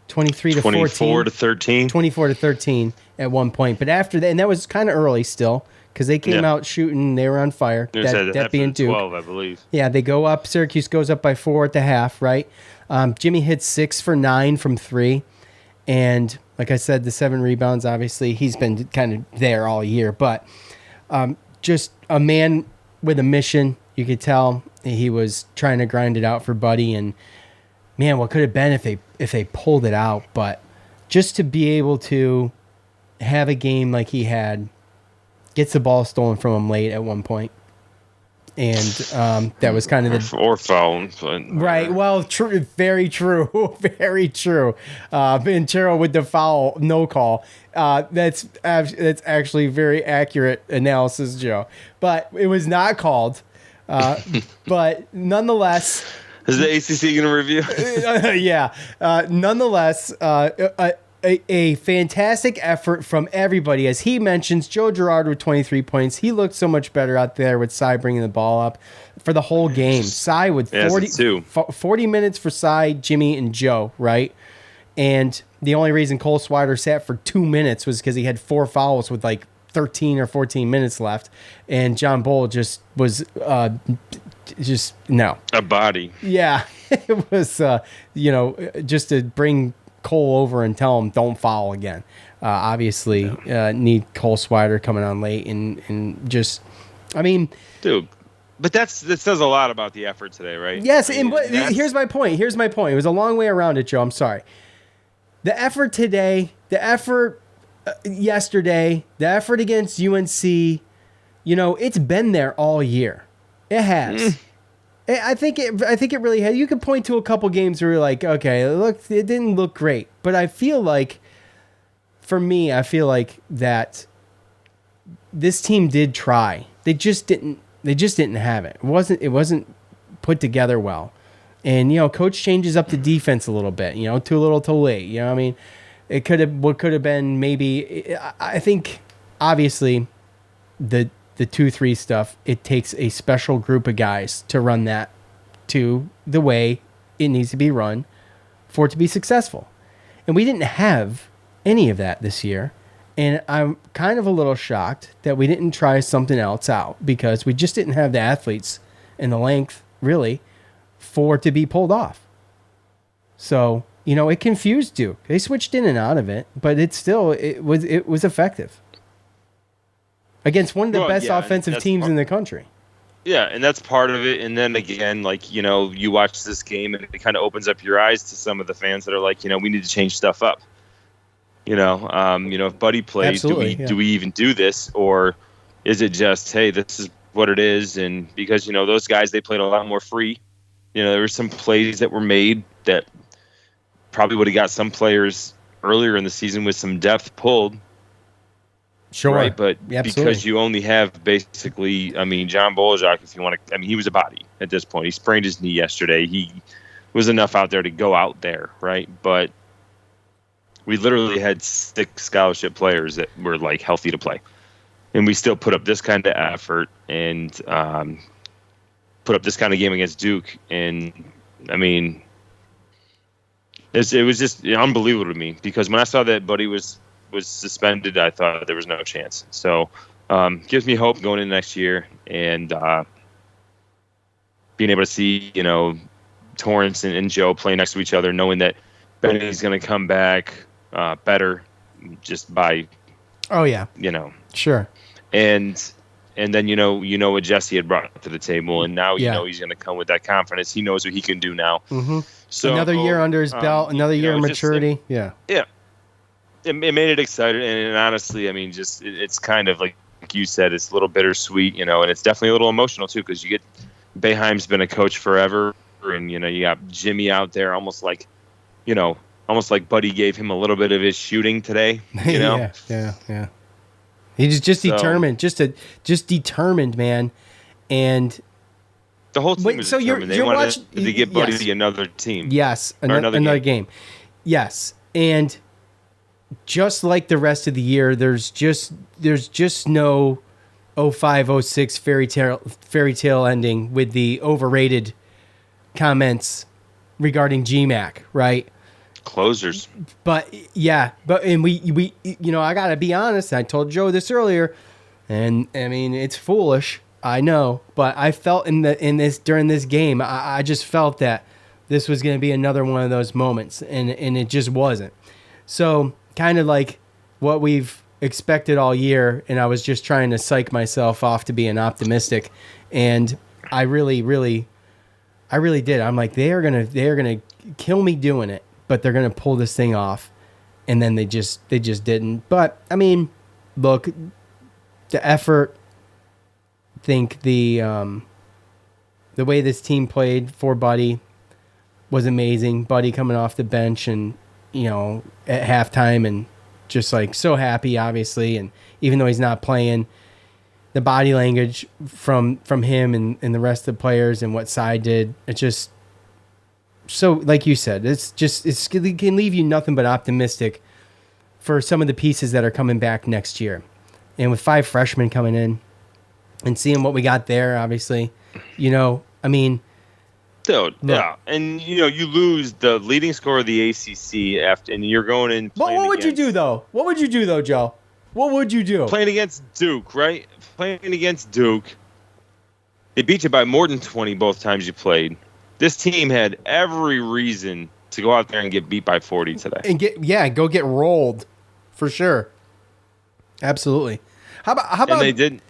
23 to 14. 24 to 13. 24 to 13 at one point. But after that, and that was kind of early still, because they came out shooting, they were on fire. That being Duke. 12, I believe. Yeah, they go up. Syracuse goes up by 4 at the half, right? Jimmy hits 6 for 9 from 3. And like I said, the 7 rebounds, obviously, he's been kind of there all year. But just a man with a mission. You could tell he was trying to grind it out for Buddy. And, man, what could have been if they pulled it out. But just to be able to have a game like he had, gets the ball stolen from him late at one point. And that was kind of the... Or phone. Right. Well, true. Very true. Very true. Ventura with the foul, no call. That's actually very accurate analysis, Joe. But it was not called. But nonetheless... Is the ACC going to review? Yeah. Nonetheless, a fantastic effort from everybody. As he mentions, Joe Girard with 23 points. He looked so much better out there with Cy bringing the ball up for the whole game. Cy with 40 minutes for Cy, Jimmy, and Joe, right? And the only reason Cole Swider sat for 2 minutes was because he had 4 fouls with like 13 or 14 minutes left. And John Bull just was... just no. A body. Yeah. It was, just to bring Cole over and tell him don't foul again. Obviously, need Cole Swider coming on late and just, I mean. Dude, but that says a lot about the effort today, right? Yes, here's my point. It was a long way around it, Joe. I'm sorry. The effort today, the effort yesterday, the effort against UNC, it's been there all year. It has. I think it really has. You could point to a couple games where you're like, okay, look, it didn't look great, but I feel like, for me, that this team did try. They just didn't have it. It wasn't put together well, and coach changes up the defense a little bit. Too little, too late. I mean, what could have been maybe. I think obviously the 2-3 stuff, it takes a special group of guys to run that to the way it needs to be run for it to be successful. And we didn't have any of that this year. And I'm kind of a little shocked that we didn't try something else out, because we just didn't have the athletes and the length, really, for it to be pulled off. So, it confused Duke. They switched in and out of it, but it was effective against one of the best offensive teams in the country. Yeah, and that's part of it. And then again, you watch this game and it kind of opens up your eyes to some of the fans that are like, we need to change stuff up. If Buddy played, do we even do this? Or is it just, hey, this is what it is? And because, those guys, they played a lot more free. There were some plays that were made that probably would have got some players earlier in the season with some depth pulled. Sure. Right, but because you only have basically, John Bolajak, if you want to, he was a body at this point. He sprained his knee yesterday. He was enough out there to go out there, right? But we literally had 6 scholarship players that were healthy to play, and we still put up this kind of effort and put up this kind of game against Duke. And it was just unbelievable to me, because when I saw that Buddy was suspended, I thought there was no chance. So gives me hope going into next year, and being able to see, Torrance and Joe play next to each other, knowing that Benny's going to come back better just by, sure. And then, what Jesse had brought to the table, and now, he's going to come with that confidence. He knows what he can do now. Mm-hmm. So another year under his belt, another year of maturity. Yeah. it made it exciting, and honestly, I mean, just it's kind of like you said, it's a little bittersweet, you know, and it's definitely a little emotional too, because you get Boeheim's been a coach forever, and you know you got Jimmy out there, almost like Buddy gave him a little bit of his shooting today, you know. yeah. He's just determined, just determined, man, and the whole team is determined. They wanted to get Buddy to another team. Yes, another game. Yes, and just like the rest of the year, there's just no 05-06 fairy tale ending with the overrated comments regarding GMAC, right? Closers. But we you know, I gotta be honest. I told Joe this earlier, and I mean it's foolish, I know, but I felt during this game, I just felt that this was gonna be another one of those moments, and it just wasn't. So kind of like what we've expected all year, and I was just trying to psych myself off to being optimistic, and I really did. I'm like, they are gonna kill me doing it, but they're gonna pull this thing off, and then they just didn't. But I mean, look, the effort. Think the way this team played for Buddy was amazing. Buddy coming off the bench and, you know, at halftime and just like so happy, obviously, and even though he's not playing, the body language from him and the rest of the players and what Sy did, it's just so, like you said, it can leave you nothing but optimistic for some of the pieces that are coming back next year. And with 5 freshmen coming in and seeing what we got there, obviously, you know, I mean, dude, yeah, and you know, you lose the leading scorer of the ACC after, and you're going in. But what would you do though? What would you do though, Joe? What would you do? Playing against Duke, right? Playing against Duke, they beat you by more than 20 both times you played. This team had every reason to go out there and get beat by 40 today, and go get rolled, for sure. Absolutely. How about? And they didn't.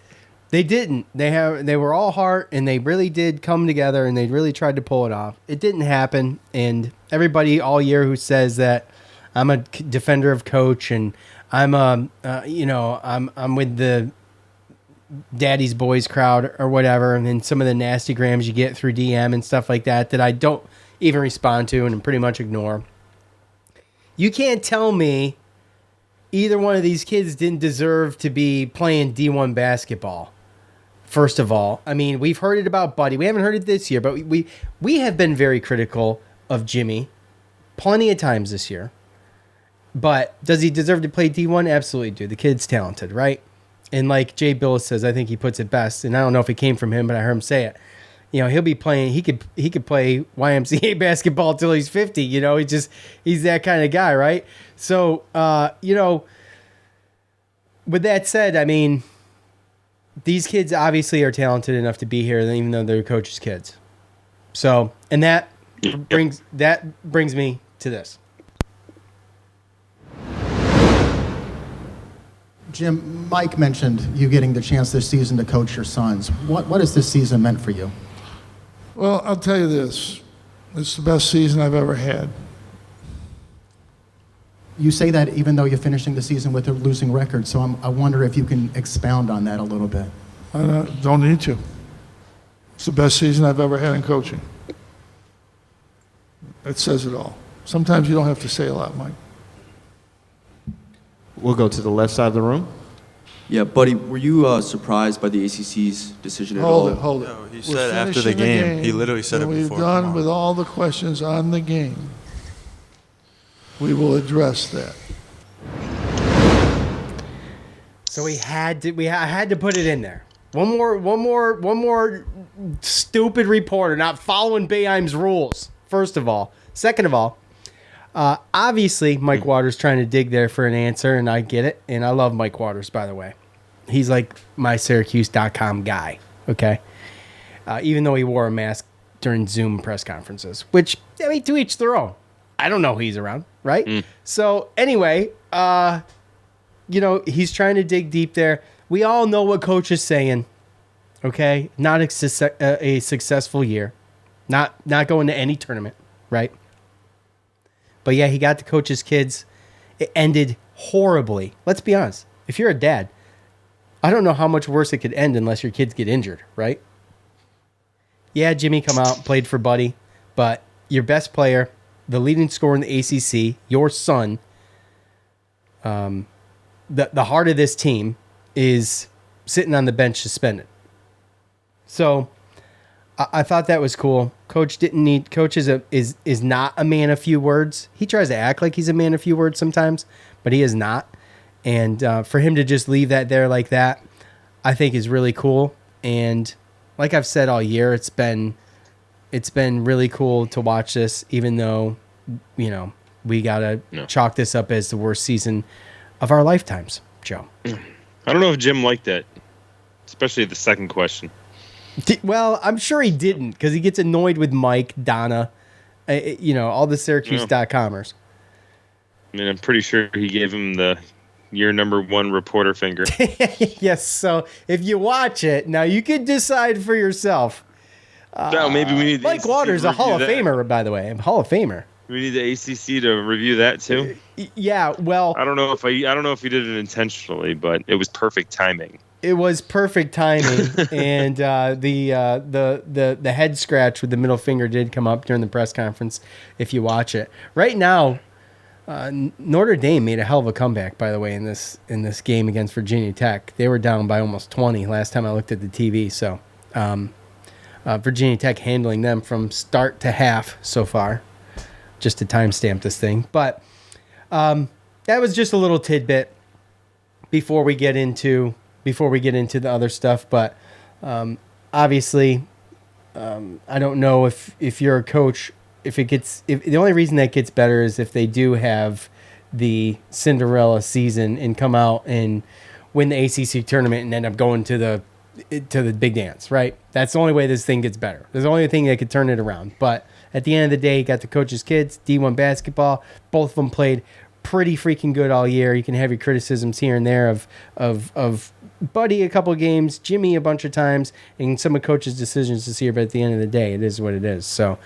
They didn't. They were all heart, and they really did come together, and they really tried to pull it off. It didn't happen, and everybody all year who says that I'm a defender of Coach, and I'm I'm with the Daddy's Boys crowd or whatever, and then some of the nasty grams you get through DM and stuff like that I don't even respond to and pretty much ignore. You can't tell me either one of these kids didn't deserve to be playing D1 basketball. First of all, I mean, we've heard it about Buddy. We haven't heard it this year, but we have been very critical of Jimmy plenty of times this year. But does he deserve to play D1? Absolutely do. The kid's talented, right? And like Jay Billis says, I think he puts it best. And I don't know if it came from him, but I heard him say it. You know, he'll be playing. He could play YMCA basketball till he's 50. You know, he's that kind of guy, right? So, you know, with that said, I mean, these kids obviously are talented enough to be here, even though they're coach's kids. So, and that brings me to this. Jim, Mike mentioned you getting the chance this season to coach your sons. What has this season meant for you? Well, I'll tell you this. It's the best season I've ever had. You say that even though you're finishing the season with a losing record, so I wonder if you can expound on that a little bit. I don't need to. It's the best season I've ever had in coaching. It says it all. Sometimes you don't have to say a lot, Mike. We'll go to the left side of the room. Yeah, Buddy, were you surprised by the ACC's decision at all? Hold it. No, he said after the game. He literally said it before. We've done with all the questions on the game. We will address that. So I had to put it in there. One more stupid reporter not following Boeheim's rules. First of all, second of all, obviously Mike Waters trying to dig there for an answer, and I get it. And I love Mike Waters, by the way. He's like my Syracuse.com guy. Okay, even though he wore a mask during Zoom press conferences, which I mean, to each their own. I don't know who he's around, right? So anyway, you know, he's trying to dig deep there. We all know what Coach is saying, okay? Not a successful year. Not going to any tournament, right? But yeah, he got to coach his kids. It ended horribly. Let's be honest. If you're a dad, I don't know how much worse it could end unless your kids get injured, right? Yeah, Jimmy come out, played for Buddy, but your best player, the leading scorer in the ACC, your son, the heart of this team is sitting on the bench suspended. So I thought that was cool. Coach is not a man of few words. He tries to act like he's a man of few words sometimes, but he is not. And for him to just leave that there like that, I think is really cool. And like I've said all year, it's been really cool to watch this, even though, we gotta chalk this up as the worst season of our lifetimes, Joe. I don't know if Jim liked that, especially the second question. Well, I'm sure he didn't, because he gets annoyed with Mike, Donna, all the Syracuse.comers. I mean, I'm pretty sure he gave him the year number one reporter finger. Yes, so if you watch it, now you can decide for yourself. No, maybe we need Mike Waters, a Hall of Famer, by the way. Hall of Famer. We need the ACC to review that too. Yeah, well, I don't know if he did it intentionally, but it was perfect timing. It was perfect timing, and the head scratch with the middle finger did come up during the press conference. If you watch it right now, Notre Dame made a hell of a comeback. By the way, in this game against Virginia Tech, they were down by almost 20 last time I looked at the TV. So Virginia Tech handling them from start to half so far. Just to timestamp this thing, but that was just a little tidbit before we get into the other stuff. But obviously, I don't know if you're a coach, if the only reason that gets better is if they do have the Cinderella season and come out and win the ACC tournament and end up going to the big dance, right? That's the only way this thing gets better. There's the only thing that could turn it around. But at the end of the day, you got the coach's kids, D1 basketball. Both of them played pretty freaking good all year. You can have your criticisms here and there of Buddy a couple of games, Jimmy a bunch of times, and some of coach's decisions this year. But at the end of the day, it is what it is. So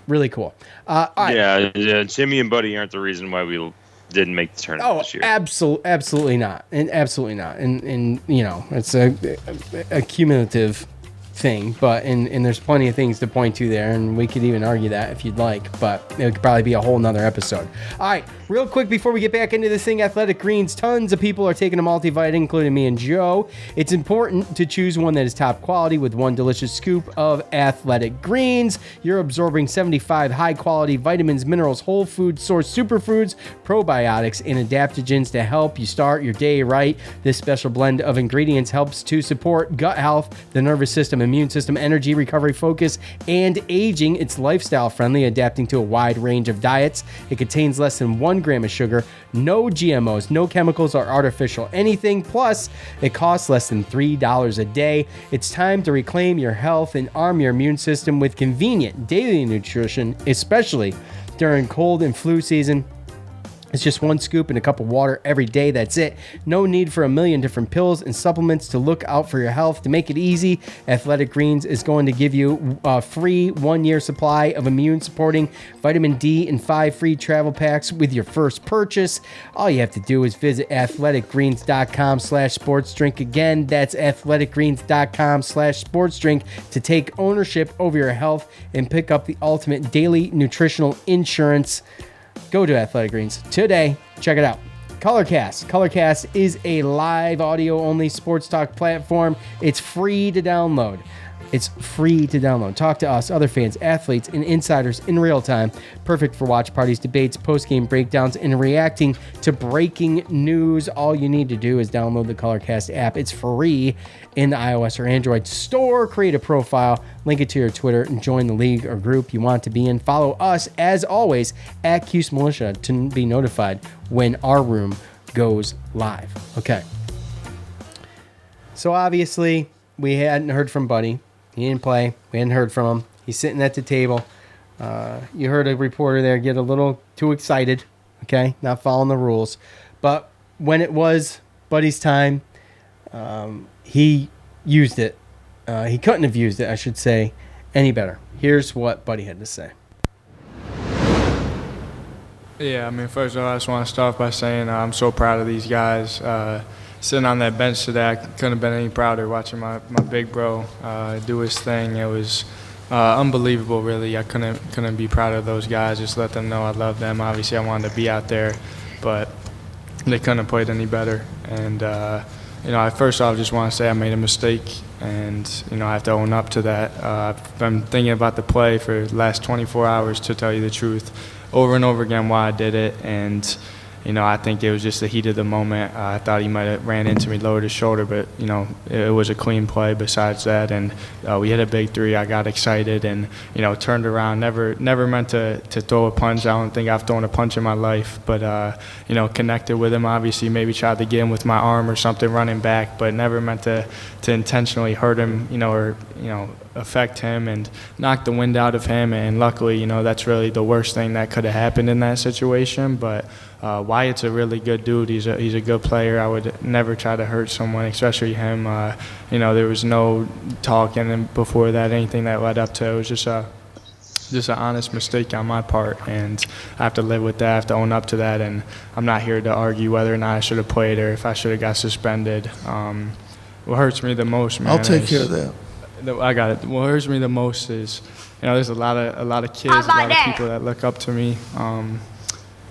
really cool. All right. Yeah, Jimmy and Buddy aren't the reason why we didn't make the tournament this year. Absolutely not. And absolutely not. And it's a cumulative thing, but and there's plenty of things to point to there, and we could even argue that if you'd like, but it could probably be a whole nother episode. All right, real quick before we get back into this thing, Athletic Greens, tons of people are taking a multivitamin, including me and Joe. It's important to choose one that is top quality with one delicious scoop of Athletic Greens. You're absorbing 75 high quality vitamins, minerals, whole food source superfoods, probiotics, and adaptogens to help you start your day right. This special blend of ingredients helps to support gut health, the nervous system, immune system, energy, recovery, focus, and aging. It's lifestyle friendly, adapting to a wide range of diets. It contains less than 1 gram of sugar, no GMOs, no chemicals or artificial anything. Plus, it costs less than $3 a day. It's time to reclaim your health and arm your immune system with convenient daily nutrition, especially during cold and flu season. It's just 1 scoop in a cup of water every day. That's it. No need for a million different pills and supplements to look out for your health. To make it easy, Athletic Greens is going to give you a free 1-year supply of immune-supporting vitamin D and 5 free travel packs with your first purchase. All you have to do is visit athleticgreens.com/sportsdrink. Again, that's athleticgreens.com/sportsdrink to take ownership over your health and pick up the ultimate daily nutritional insurance. Go to Athletic Greens today. Check it out. Colorcast. Colorcast is a live audio-only sports talk platform. It's free to download. Talk to us, other fans, athletes, and insiders in real time. Perfect for watch parties, debates, post-game breakdowns, and reacting to breaking news. All you need to do is download the Colorcast app. It's free in the iOS or Android store. Create a profile, link it to your Twitter, and join the league or group you want to be in. Follow us, as always, at Cuse Militia to be notified when our room goes live. Okay. So obviously, we hadn't heard from Buddy. He didn't play. We hadn't heard from him. He's sitting at the table. You heard a reporter there get a little too excited, okay? Not following the rules. But when it was Buddy's time, he used it. He couldn't have used it, I should say, any better. Here's what Buddy had to say. Yeah, I mean, first of all, I just want to start off by saying I'm so proud of these guys. Sitting on that bench today, I couldn't have been any prouder watching my big bro do his thing. It was unbelievable, really. I couldn't be proud of those guys. Just let them know I love them. Obviously, I wanted to be out there, but they couldn't have played any better. And first off, I just want to say I made a mistake, and I have to own up to that. I've been thinking about the play for the last 24 hours, to tell you the truth, over and over again why I did it, and I think it was just the heat of the moment. I thought he might have ran into me, lowered his shoulder, but it was a clean play besides that, and we hit a big three. I got excited and turned around. Never meant to throw a punch. I don't think I've thrown a punch in my life, but connected with him. Obviously, maybe tried to get him with my arm or something running back, but never meant to intentionally hurt him, or affect him and knock the wind out of him. And luckily, that's really the worst thing that could have happened in that situation. But Wyatt's a really good dude. He's a good player. I would never try to hurt someone, especially him. There was no talking before that, anything that led up to it. It was just an honest mistake on my part, and I have to live with that. I have to own up to that, and I'm not here to argue whether or not I should have played or if I should have got suspended. What hurts me the most, man, I'll take care of that. I got it. What hurts me the most is, there's a lot of kids, a lot of people that look up to me,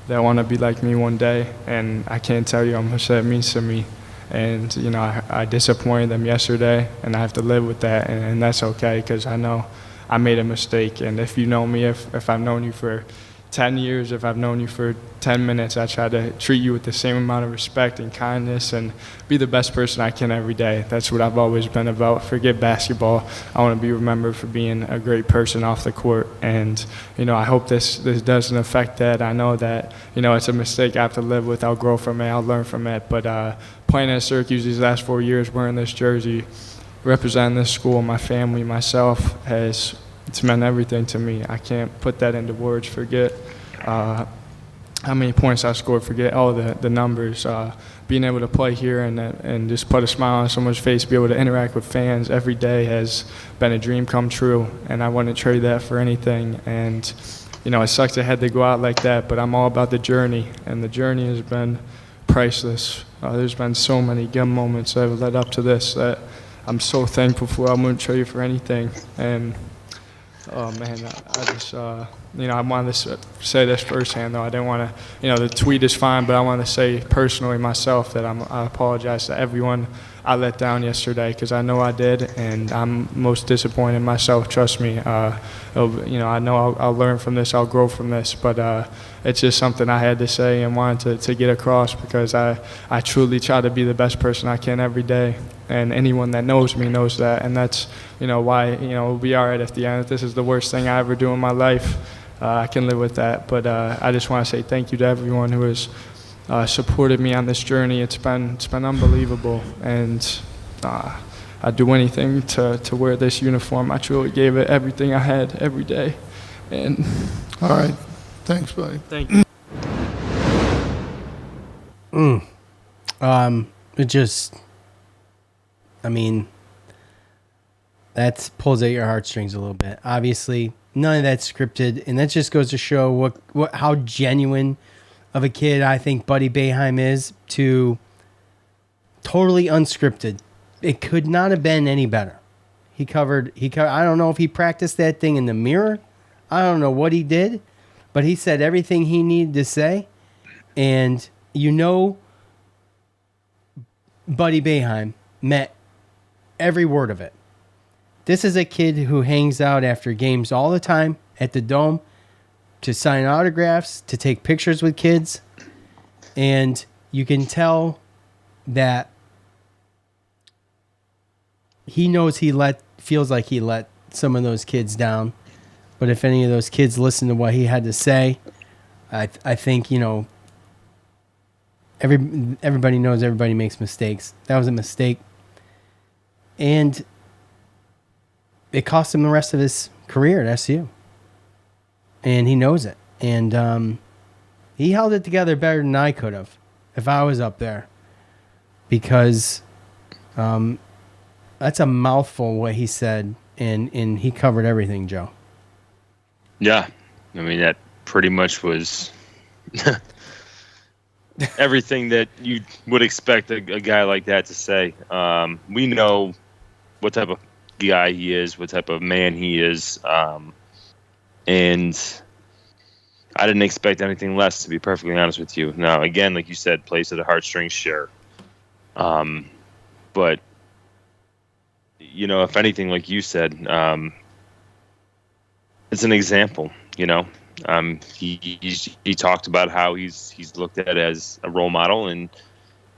that want to be like me one day, and I can't tell you how much that means to me. And I disappointed them yesterday, and I have to live with that, and that's okay, because I know I made a mistake. And if you know me, if I've known you for 10 years, if I've known you for 10 minutes, I try to treat you with the same amount of respect and kindness and be the best person I can every day. That's what I've always been about. Forget basketball. I want to be remembered for being a great person off the court. And, I hope this doesn't affect that. I know that, it's a mistake I have to live with. I'll grow from it. I'll learn from it. But playing at Syracuse these last 4 years, wearing this jersey, representing this school, my family, myself, it's meant everything to me. I can't put that into words. Forget how many points I scored. Forget all the numbers. Being able to play here and just put a smile on someone's face, be able to interact with fans every day has been a dream come true, and I wouldn't trade that for anything. And it sucks I had to go out like that, but I'm all about the journey, and the journey has been priceless. There's been so many good moments that have led up to this that I'm so thankful for. I wouldn't trade for anything. And oh man, I just I wanted to say this firsthand, though. I didn't want to, the tweet is fine, but I want to say personally myself that I apologize to everyone I let down yesterday, because I know I did, and I'm most disappointed in myself. Trust me. I know I'll learn from this. I'll grow from this, but it's just something I had to say and wanted to get across, because I truly try to be the best person I can every day, and anyone that knows me knows that, and that's why we'll be all right at the end. If this is the worst thing I ever do in my life, I can live with that. But I just want to say thank you to everyone who has supported me on this journey. It's been unbelievable, and I'd do anything to wear this uniform. I truly gave it everything I had every day. And all right, thanks, buddy. Thank you. It just, that pulls at your heartstrings a little bit. Obviously, none of that's scripted, and that just goes to show how genuine of a kid I think Buddy Boeheim is, to totally unscripted. It could not have been any better. He covered. I don't know if he practiced that thing in the mirror. I don't know what he did, but he said everything he needed to say, and Buddy Boeheim meant every word of it. This is a kid who hangs out after games all the time at the Dome to sign autographs, to take pictures with kids. And you can tell that he knows feels like he let some of those kids down. But if any of those kids listen to what he had to say, I think, everybody knows everybody makes mistakes. That was a mistake. And it cost him the rest of his career at SU. And he knows it. And he held it together better than I could have if I was up there. Because that's a mouthful what he said. And he covered everything, Joe. Yeah. That pretty much was everything that you would expect a guy like that to say. We know what type of guy he is, what type of man he is, and I didn't expect anything less, to be perfectly honest with you. Now, again, like you said, plays to the heartstrings, sure. But, you know, if anything, like you said, it's an example, you know. He talked about how he's looked at as a role model, and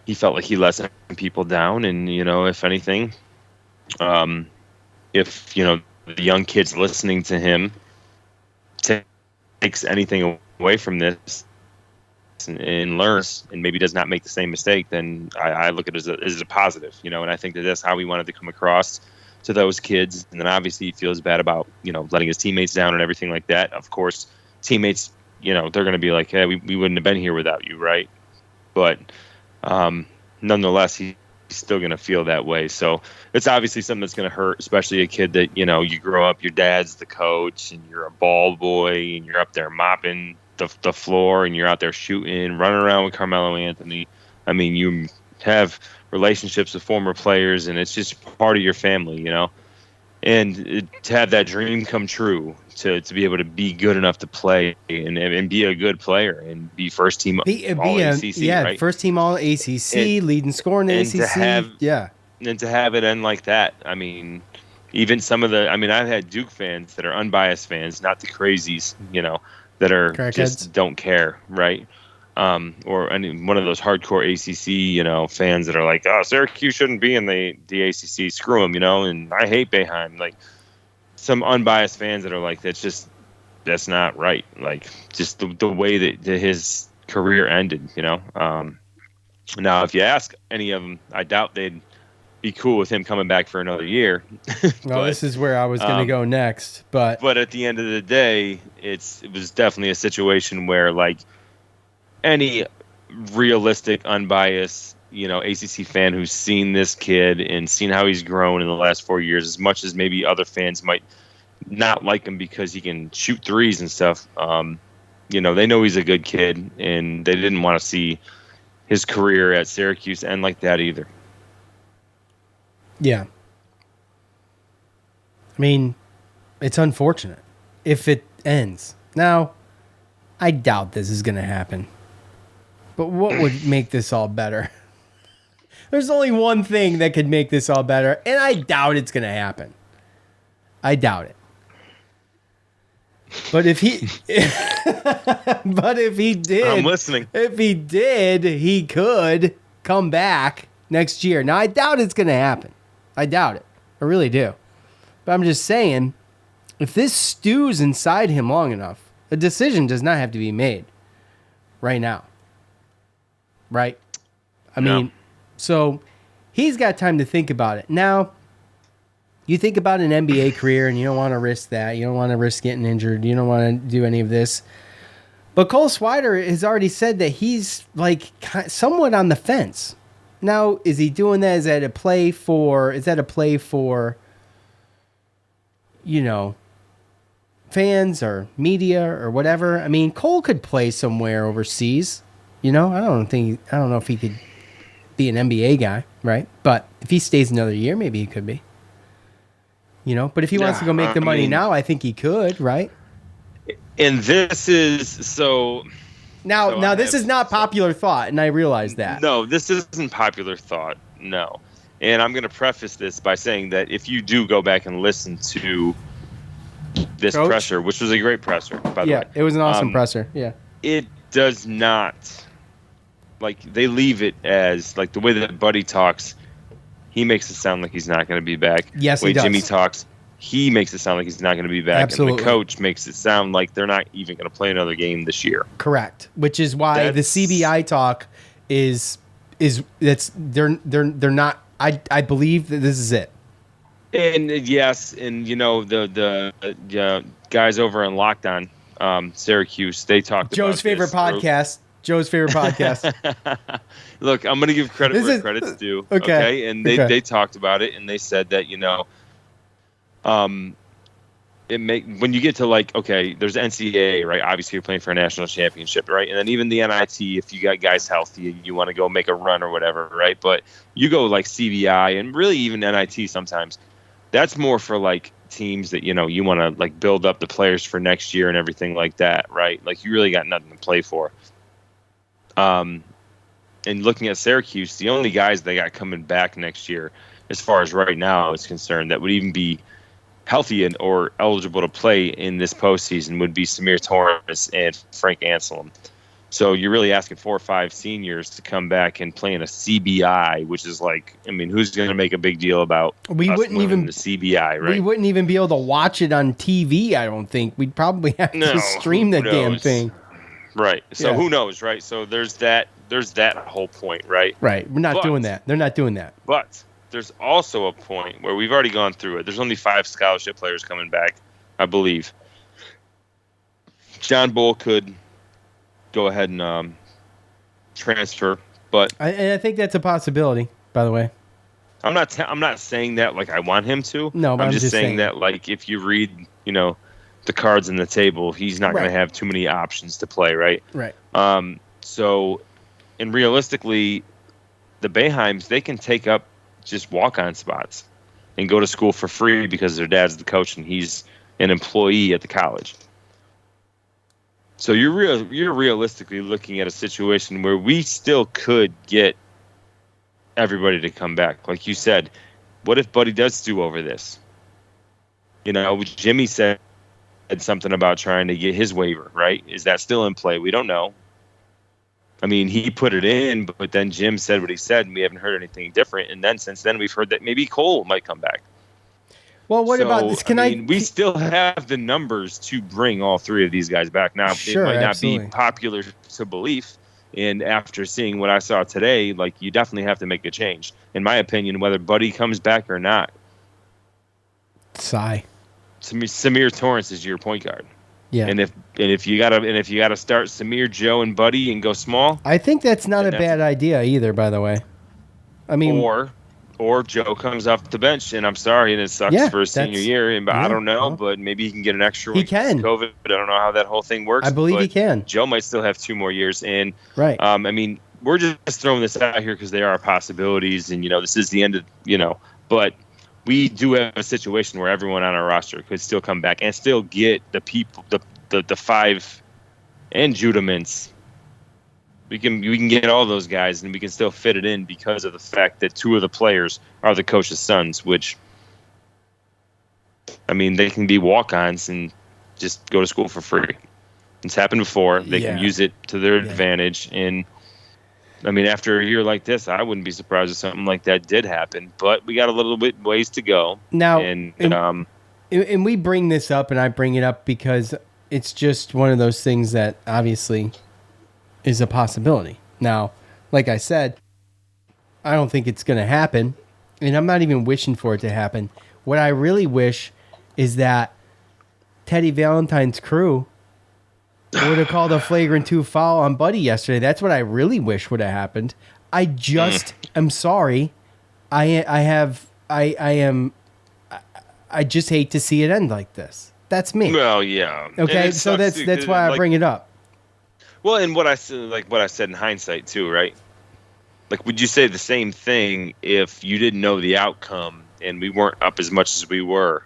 he felt like he let some people down. And, you know, if anything, if, you know, the young kids listening to him takes anything away from this and learns and maybe does not make the same mistake, then I look at it as a positive, you know. And I think that's how he wanted to come across to those kids. And then obviously he feels bad about, you know, letting his teammates down and everything like that. Of course, teammates, you know, they're going to be like, hey, we wouldn't have been here without you, right? But nonetheless, he's still going to feel that way. So it's obviously something that's going to hurt, especially a kid that, you know, you grow up, your dad's the coach and you're a ball boy and you're up there mopping the floor and you're out there shooting, running around with Carmelo Anthony. I mean, you have relationships with former players and it's just part of your family, you know. And to have that dream come true, to be able to be good enough to play and be a good player and be first team all ACC, right? First team all ACC, leading scorer in the ACC. And to have it end like that, I mean, even some of I've had Duke fans that are unbiased fans, not the crazies, you know, that are Crackheads. Just don't care, right? Or one of those hardcore ACC, you know, fans that are like, oh, Syracuse shouldn't be in the ACC, screw them, you know, and I hate Boeheim. Like, some unbiased fans that are like, that's not right. Like, just the way that his career ended, you know. Now, if you ask any of them, I doubt they'd be cool with him coming back for another year. Well, this is where I was going to go next. But at the end of the day, it was definitely a situation where, like, any realistic, unbiased, you know, ACC fan who's seen this kid and seen how he's grown in the last 4 years, as much as maybe other fans might not like him because he can shoot threes and stuff, you know, they know he's a good kid, and they didn't want to see his career at Syracuse end like that either. Yeah. I mean, it's unfortunate if it ends. Now, I doubt this is going to happen. But what would make this all better? There's only one thing that could make this all better, and I doubt it's going to happen. I doubt it. But if he did, I'm listening. If he did, he could come back next year. Now, I doubt it's going to happen. I doubt it. I really do. But I'm just saying, if this stews inside him long enough, a decision does not have to be made right now. Right? I mean, so he's got time to think about it. Now, you think about an NBA career and you don't want to risk that. You don't want to risk getting injured. You don't want to do any of this. But Cole Swider has already said that he's like somewhat on the fence. Now, is he doing that? Is that a play for, you know, fans or media or whatever? I mean, Cole could play somewhere overseas. You know, I don't know if he could be an NBA guy, right? But if he stays another year, maybe he could be. You know, but if he wants to go make the money now, I think he could, right? And this is so. Now this is not popular thought, and I realize that. No, this isn't popular thought. No, and I'm going to preface this by saying that if you do go back and listen to this presser, which was a great presser, by the way, it was an awesome presser. Yeah, it does not. Like, they leave it as, like, the way that Buddy talks, he makes it sound like he's not going to be back. Yes, the way he does. Jimmy talks, he makes it sound like he's not going to be back. Absolutely. And the coach makes it sound like they're not even going to play another game this year. Correct. Which is why the CBI talk is they're not. I believe that this is it. And yes, and you know the guys over on Lockdown, Syracuse, they talked Joe's about favorite podcast. Joe's favorite podcast. Look, I'm going to give credit where credit's due. Okay. And they talked about it, and they said that, you know, when you get to like, okay, there's NCAA, right? Obviously you're playing for a national championship, right? And then even the NIT, if you got guys healthy, you want to go make a run or whatever, right? But you go like CBI and really even NIT sometimes, that's more for like teams that, you want to like build up the players for next year and everything like that, right? Like you really got nothing to play for. And looking at Syracuse, the only guys they got coming back next year, as far as right now is concerned, that would even be healthy or eligible to play in this postseason would be Samir Torrance and Frank Anselm. So you're really asking 4 or 5 seniors to come back and play in a CBI, which is like, I mean, who's going to make a big deal about we wouldn't even the CBI, right? We wouldn't even be able to watch it on TV. I don't think we'd probably have to stream the damn thing. Right. So who knows, right? So there's that whole point, right? Right. We're not doing that. They're not doing that. But there's also a point where we've already gone through it. There's only 5 scholarship players coming back, I believe. John Bull could go ahead and transfer, but I think that's a possibility. By the way, I'm not saying that like I want him to. No, but I'm just saying that like if you read, the cards in the table, he's not going to have too many options to play, right? Right. So, and realistically, the Boeheims, they can take up just walk-on spots and go to school for free because their dad's the coach and he's an employee at the college. So you're realistically looking at a situation where we still could get everybody to come back. Like you said, what if Buddy does do over this? Jimmy said something about trying to get his waiver, right? Is that still in play? We don't know. I mean, he put it in, but then Jim said what he said, and we haven't heard anything different. And then since then, we've heard that maybe Cole might come back. Well, what about this? We still have the numbers to bring all 3 of these guys back. Now, sure, it might not absolutely be popular to belief. And after seeing what I saw today, like, you definitely have to make a change. In my opinion, whether Buddy comes back or not. Sigh. Samir Torrance is your point guard. Yeah. And if you gotta start Samir, Joe, and Buddy and go small, I think that's not a bad idea either. By the way, I mean, or Joe comes off the bench, and I'm sorry, and it sucks for his senior year, but I don't know, but maybe he can get an extra. He can. COVID, but I don't know how that whole thing works. I believe he can. Joe might still have 2 more years, and right. I mean, we're just throwing this out here because they are possibilities, and this is the end of but. We do have a situation where everyone on our roster could still come back and still get the people, the 5 and Judaments. We can get all those guys, and we can still fit it in because of the fact that 2 of the players are the coach's sons, which, I mean, they can be walk-ons and just go to school for free. It's happened before. They can use it to their advantage, and I mean, after a year like this, I wouldn't be surprised if something like that did happen. But we got a little bit ways to go. Now, and we bring this up, and I bring it up because it's just one of those things that obviously is a possibility. Now, like I said, I don't think it's going to happen, and I'm not even wishing for it to happen. What I really wish is that Teddy Valentine's crew would have called a flagrant 2 foul on Buddy yesterday. That's what I really wish would have happened. I just am sorry. I just hate to see it end like this. That's me. Well, yeah. Okay, so that's why I bring it up. Well, and what I said in hindsight too, right? Like, would you say the same thing if you didn't know the outcome and we weren't up as much as we were?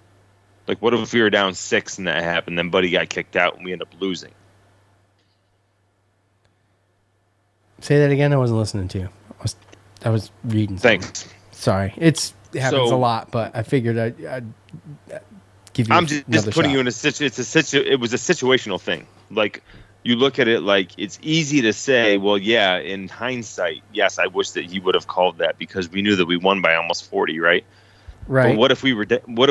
Like, what if we were down 6 and that happened, then Buddy got kicked out and we end up losing? Say that again. I wasn't listening to you. I was reading something. Thanks. Sorry. It happens a lot, but I figured I'd give you. I'm just putting you in a situation. It was a situational thing. Like, you look at it like it's easy to say, well, yeah, in hindsight, yes, I wish that he would have called that because we knew that we won by almost 40, right? Right. But what if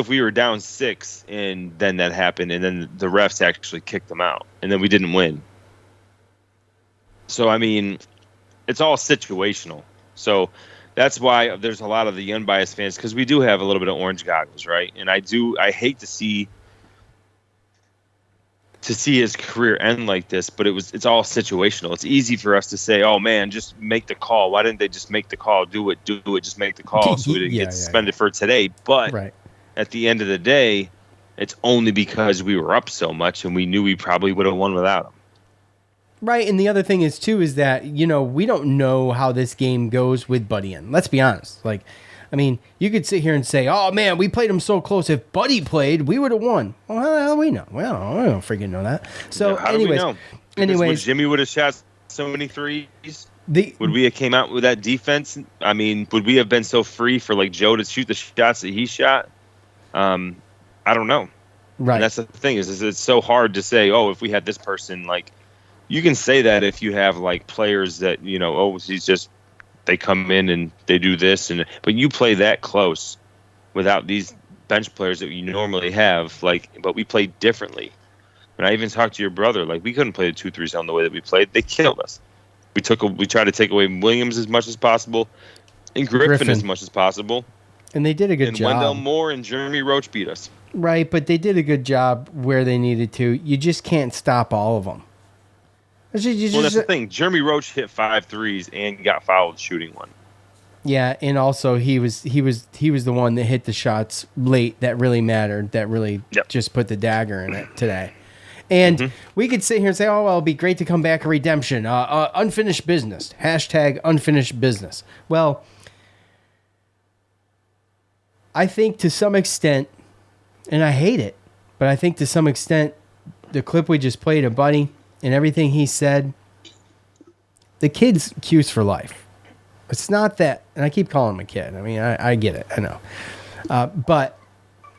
we were down 6 and then that happened and then the refs actually kicked them out and then we didn't win? So I mean, it's all situational. So that's why there's a lot of the unbiased fans, because we do have a little bit of orange goggles, right? And I hate to see his career end like this, but it's all situational. It's easy for us to say, oh man, just make the call. Why didn't they just make the call? Do it, just make the call so we didn't get suspended for today. But at the end of the day, it's only because we were up so much and we knew we probably would have won without him. Right, and the other thing is too is that we don't know how this game goes with Buddy in. Let's be honest. Like, I mean, you could sit here and say, "Oh man, we played him so close. If Buddy played, we would have won." Well, how do we know? Well, I don't freaking know that. So, how anyways, do we know? Would Jimmy would have shot so many threes? Would we have came out with that defense? I mean, would we have been so free for like Joe to shoot the shots that he shot? I don't know. Right. And that's the thing is it's so hard to say. Oh, if we had this person, like you can say that if you have like players that they come in and they do this but you play that close without these bench players that you normally have. But we played differently. And I even talked to your brother. Like we couldn't play the 2-3 zone the way that we played. They killed us. We tried to take away Williams as much as possible, and Griffin as much as possible. And they did a good job. And Wendell Moore and Jeremy Roach beat us. Right, but they did a good job where they needed to. You just can't stop all of them. That's the thing. Jeremy Roach hit 5 threes and got fouled shooting one. Yeah, and also he was the one that hit the shots late that really mattered. That really just put the dagger in it today. And we could sit here and say, "Oh, well, it'd be great to come back a redemption, unfinished business." Hashtag unfinished business. Well, I think to some extent, and I hate it, but I think to some extent, the clip we just played of Buddy and everything he said, the kid's Cuse for life. It's not that, and I keep calling him a kid. I mean, I get it. I know. But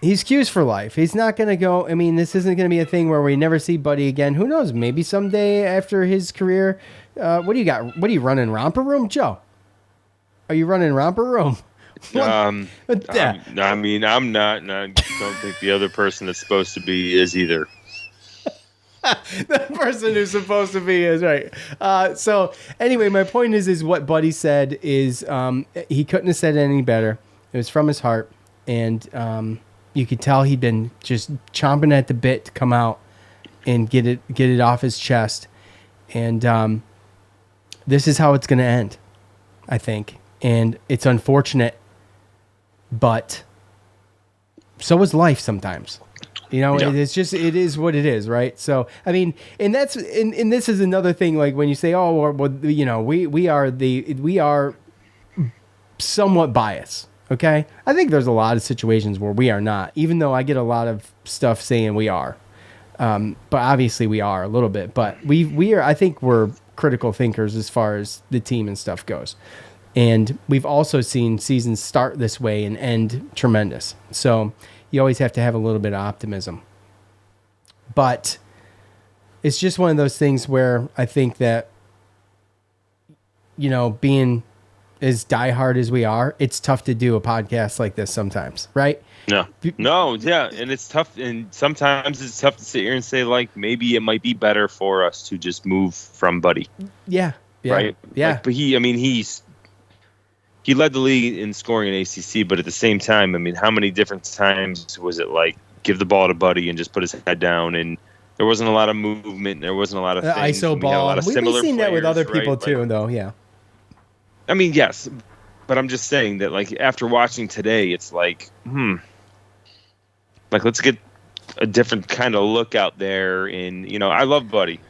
he's Cuse for life. He's not going to go, I mean, this isn't going to be a thing where we never see Buddy again. Who knows? Maybe someday after his career, what do you got? What are you running, Romper Room? Joe, are you running Romper Room? I mean, I'm not, and I don't think the other person that's supposed to be is either. The person who's supposed to be is right. So anyway, my point is what Buddy said is he couldn't have said it any better. It was from his heart, and you could tell he'd been just chomping at the bit to come out and get it off his chest. And this is how it's going to end, I think. And it's unfortunate, but so is life sometimes. It's just, it is what it is, right? So, I mean, and this is another thing, like when you say, oh, well, we are somewhat biased, okay? I think there's a lot of situations where we are not, even though I get a lot of stuff saying we are. But obviously we are a little bit, but we are, I think we're critical thinkers as far as the team and stuff goes. And we've also seen seasons start this way and end tremendous. So you always have to have a little bit of optimism. But it's just one of those things where I think that, being as diehard as we are, it's tough to do a podcast like this sometimes, right? Yeah, and it's tough. And sometimes it's tough to sit here and say, like, maybe it might be better for us to just move from Buddy. Yeah. Right? Yeah. But he led the league in scoring in ACC, but at the same time, I mean, how many different times was it like give the ball to Buddy and just put his head down, and there wasn't a lot of movement, there wasn't a lot of things. ISO ball. We've seen that with other people too, though. Yeah. I mean, yes, but I'm just saying that, like, after watching today, it's like, like, let's get a different kind of look out there. And I love Buddy,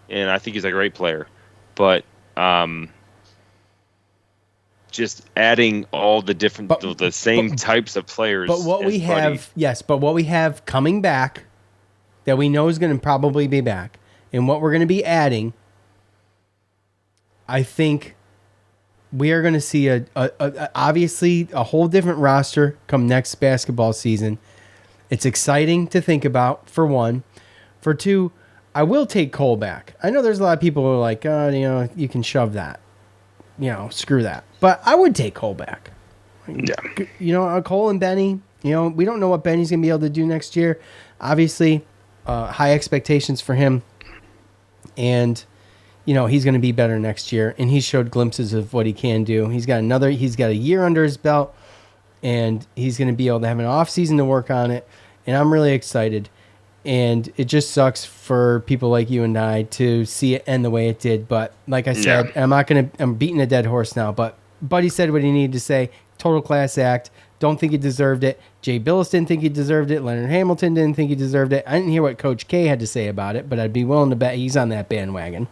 and I think he's a great player, but just adding all the different, the same types of players. But what we have, but what we have coming back that we know is going to probably be back, and what we're going to be adding, I think we are going to see obviously a whole different roster come next basketball season. It's exciting to think about, for one. For two, I will take Cole back. I know there's a lot of people who are like, you can shove that. Screw that. But I would take Cole back. Yeah. Cole and Benny, we don't know what Benny's going to be able to do next year. Obviously, high expectations for him. And, he's going to be better next year. And he showed glimpses of what he can do. He's got a year under his belt. And he's going to be able to have an off season to work on it. And I'm really excited. And it just sucks for people like you and I to see it end the way it did. But like I said, I'm beating a dead horse now. But Buddy said what he needed to say. Total class act. don't think he deserved it. Jay Billis didn't think he deserved it. Leonard Hamilton didn't think he deserved it. I didn't hear what Coach K had to say about it, but I'd be willing to bet he's on that bandwagon.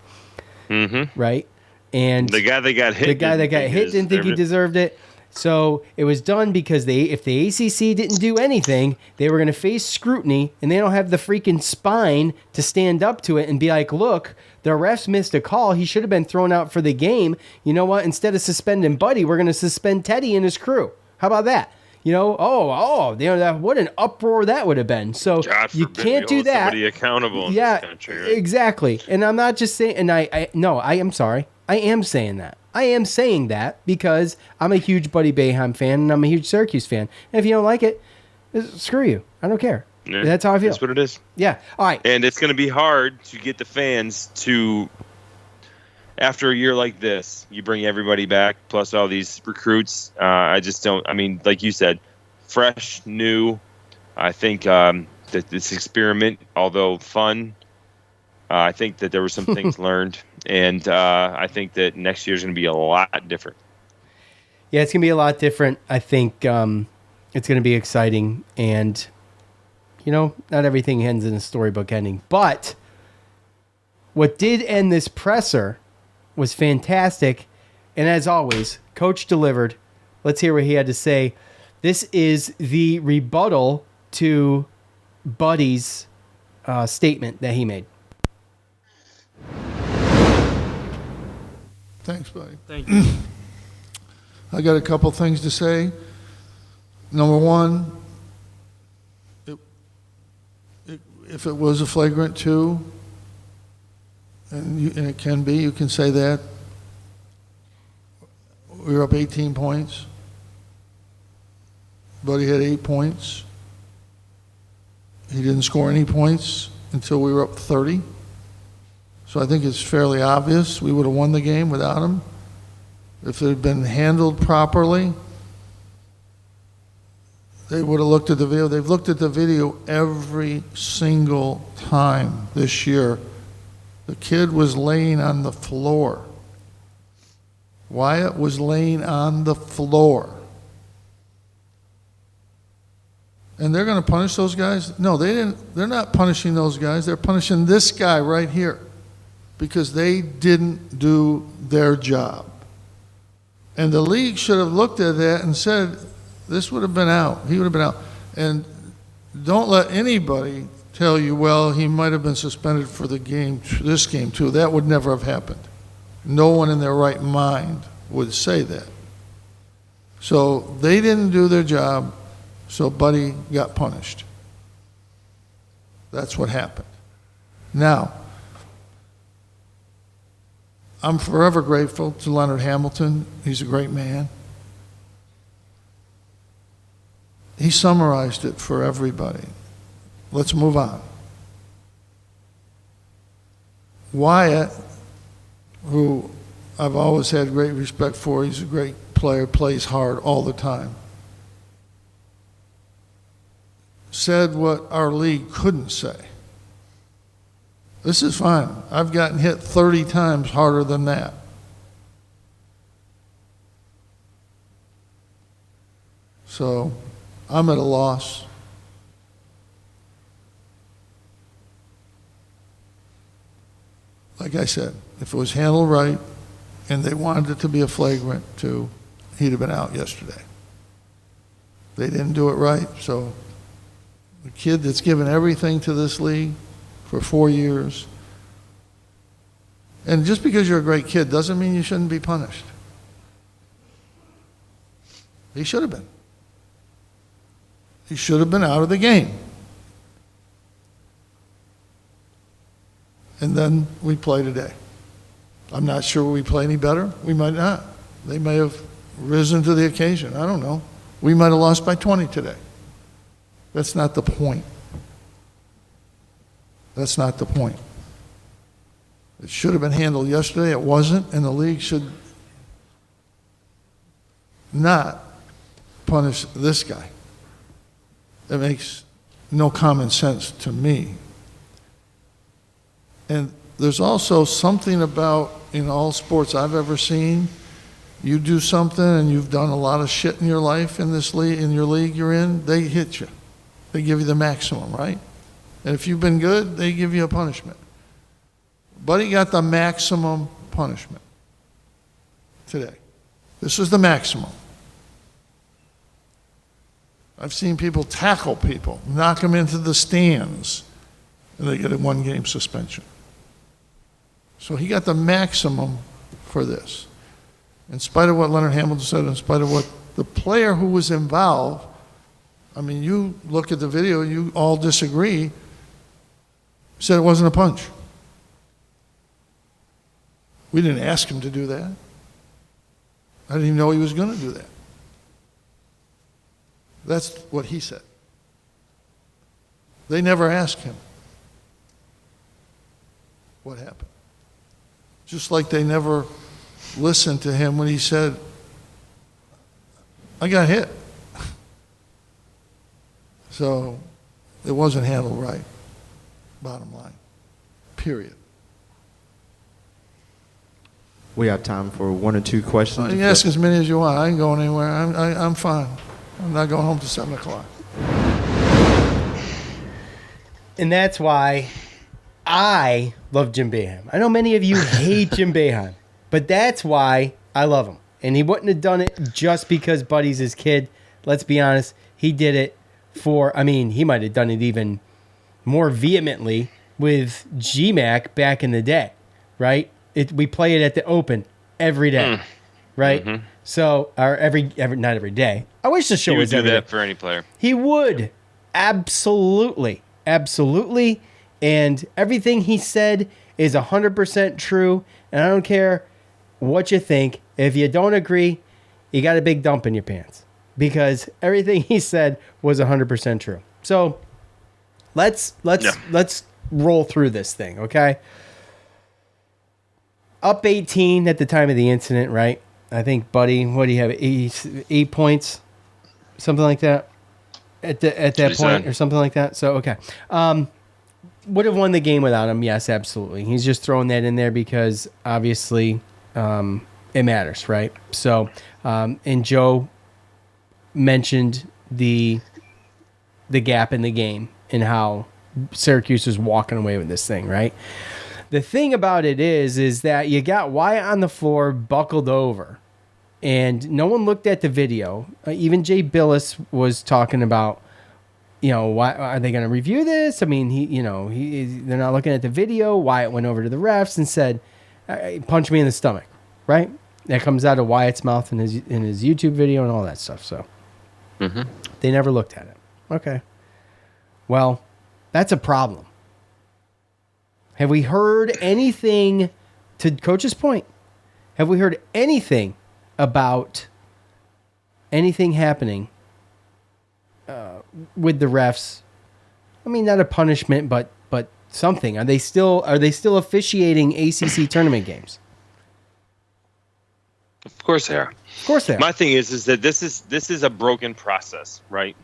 Mm-hmm. Right? And the guy that got hit didn't think he deserved it. So it was done because if the ACC didn't do anything, they were going to face scrutiny, and they don't have the freaking spine to stand up to it and be like, look, the refs missed a call. He should have been thrown out for the game. You know what? Instead of suspending Buddy, we're going to suspend Teddy and his crew. How about that? What an uproar that would have been. So you can't do that. Somebody accountable in this country, right? Exactly. And I'm not just saying, and I am sorry. I am saying that. I am saying that because I'm a huge Buddy Boeheim fan and I'm a huge Syracuse fan. And if you don't like it, screw you. I don't care. Yeah, that's how I feel. That's what it is. Yeah. All right. And it's going to be hard to get the fans to, after a year like this, you bring everybody back, plus all these recruits. I just don't, like you said, fresh, new. I think that this experiment, although fun, I think that there were some things learned. And I think that next year's going to be a lot different. Yeah, it's going to be a lot different. I think it's going to be exciting. And, not everything ends in a storybook ending. But what did end this presser was fantastic. And as always, Coach delivered. Let's hear what he had to say. This is the rebuttal to Buddy's statement that he made. Thanks, buddy. Thank you. I got a couple things to say. Number one, if it was a flagrant 2, and it can be, you can say that. We were up 18 points. Buddy had 8 points. He didn't score any points until we were up 30. So I think it's fairly obvious we would have won the game without him. If it had been handled properly, they would have looked at the video. They've looked at the video every single time this year. The kid was laying on the floor. Wyatt was laying on the floor. And they're going to punish those guys? No, they didn't. They're not punishing those guys. They're punishing this guy right here because they didn't do their job. And the league should have looked at that and said, this would have been out. He would have been out. And don't let anybody tell you, well, he might have been suspended for the game, this game too. That would never have happened. No one in their right mind would say that. So they didn't do their job, so Buddy got punished. That's what happened. Now, I'm forever grateful to Leonard Hamilton. He's a great man. He summarized it for everybody. Let's move on. Wyatt, who I've always had great respect for, he's a great player, plays hard all the time, said what our league couldn't say. This is fine. I've gotten hit 30 times harder than that. So I'm at a loss. Like I said, if it was handled right and they wanted it to be a flagrant 2, he'd have been out yesterday. They didn't do it right, so the kid that's given everything to this league for 4 years, and just because you're a great kid doesn't mean you shouldn't be punished. He should have been. He should have been out of the game. And then we play today. I'm not sure we play any better. We might not. They may have risen to the occasion. I don't know. We might have lost by 20 today. That's not the point. That's not the point. It should have been handled yesterday. It wasn't, and the league should not punish this guy. It makes no common sense to me. And there's also something about, in all sports I've ever seen, You do something and you've done a lot of shit in your life in this league, in your league you're in, they hit you. They give you the maximum, right? And if you've been good, they give you a punishment. Buddy got the maximum punishment today. This was the maximum. I've seen people tackle people, knock them into the stands, and they get a 1-game suspension. So he got the maximum for this. In spite of what Leonard Hamilton said, in spite of what the player who was involved, I mean, you look at the video, you all disagree, said it wasn't a punch. We didn't ask him to do that. I didn't even know he was going to do that. That's what he said. They never asked him what happened. Just like they never listened to him when he said, I got hit. So it wasn't handled right, bottom line, period. We have time for 1 or 2 questions. You can ask as many as you want. I ain't going anywhere. I'm fine. I'm not going home till 7 o'clock. And that's why I love Jim Boeheim. I know many of you hate Jim Boeheim, but that's why I love him. And he wouldn't have done it just because Buddy's his kid. Let's be honest. He did it he might have done it even more vehemently with GMAC back in the day, right? We play it at the Open every day, right? Mm-hmm. So, or every not every day. I wish the show was every day. He would do that for any player. He would. Absolutely. Absolutely. And everything he said is 100% true. And I don't care what you think. If you don't agree, you got a big dump in your pants. Because everything he said was 100% true. So, let's roll through this thing, okay? Up 18 at the time of the incident, right? I think, Buddy, what do you have? 8 points, something like that, at that point, or something like that. So, okay, would have won the game without him. Yes, absolutely. He's just throwing that in there because obviously it matters, right? So, and Joe mentioned the gap in the game and how Syracuse was walking away with this thing, right? The thing about it is that you got Wyatt on the floor, buckled over, and no one looked at the video. Even Jay Billis was talking about, why are they going to review this? I mean, they're not looking at the video. Wyatt went over to the refs and said, "Punch me in the stomach," right? That comes out of Wyatt's mouth in his YouTube video and all that stuff. So they never looked at it. Okay, well, that's a problem. Have we heard anything, to Coach's point, have we heard anything about anything happening with the refs? I mean, not a punishment, but something. Are they still officiating ACC tournament games? Of course they are. Of course they are. My thing is that this is a broken process, right?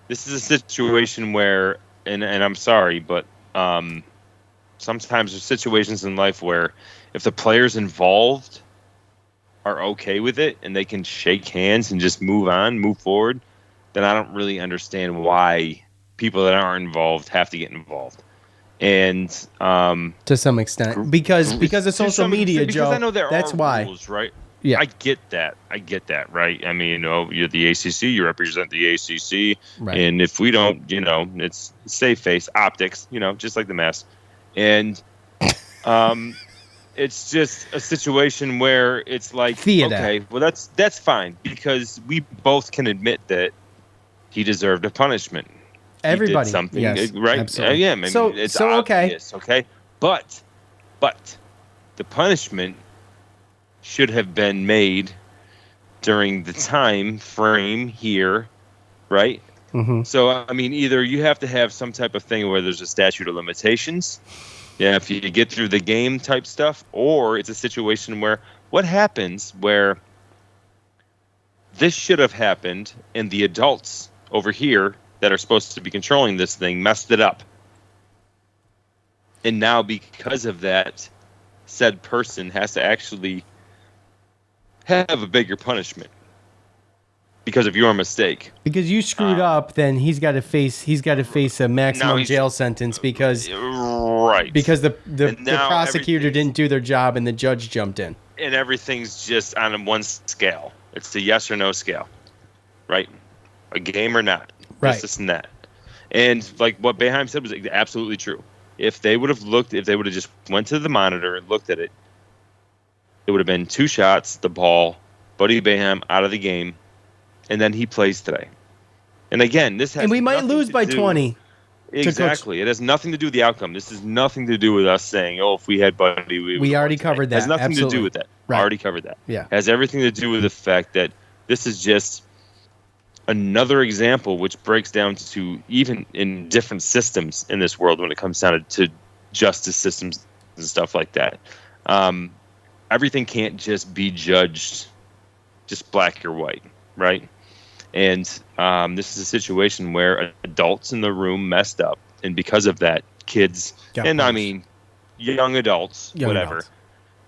This is a situation where, and I'm sorry, but sometimes there's situations in life where if the players involved are okay with it and they can shake hands and just move forward, then I don't really understand why people that aren't involved have to get involved. And to some extent, because of social media, because Joe. I know that's why. Rules, right? Yeah, I get that, right? I mean, you're the ACC, you represent the ACC, right. And if we don't, it's safe face optics, just like the mask. And it's just a situation where it's like, Theater. Okay, well that's fine because we both can admit that he deserved a punishment. Everybody, he did something, yes, right? Absolutely. Yeah, I mean, it's so obvious, okay. But the punishment should have been made during the time frame here, right? Mm-hmm. So, I mean, either you have to have some type of thing where there's a statute of limitations, if you get through the game type stuff, or it's a situation where what happens where this should have happened and the adults over here that are supposed to be controlling this thing messed it up. And now because of that, said person has to actually have a bigger punishment because of your mistake. Because you screwed up, then he's got to face a maximum jail sentence because the prosecutor didn't do their job and the judge jumped in. And everything's just on one scale. It's the yes or no scale, right? A game or not, right? This and that. And like what Boeheim said was absolutely true. If they would have just went to the monitor and looked at it, it would have been 2 shots, the ball, Buddy Boeheim out of the game. And then he plays today. And again, this has and we might lose by 20. Exactly. It has nothing to do with the outcome. This has nothing to do with us saying, "Oh, if we had Buddy, we already covered that." It has nothing Absolutely. to do with that. Right. Already covered that. Yeah. It has everything to do with the fact that this is just another example which breaks down to even in different systems in this world when it comes down to justice systems and stuff like that. Everything can't just be judged just black or white, right? And this is a situation where adults in the room messed up, and because of that, kids I mean young adults, whatever,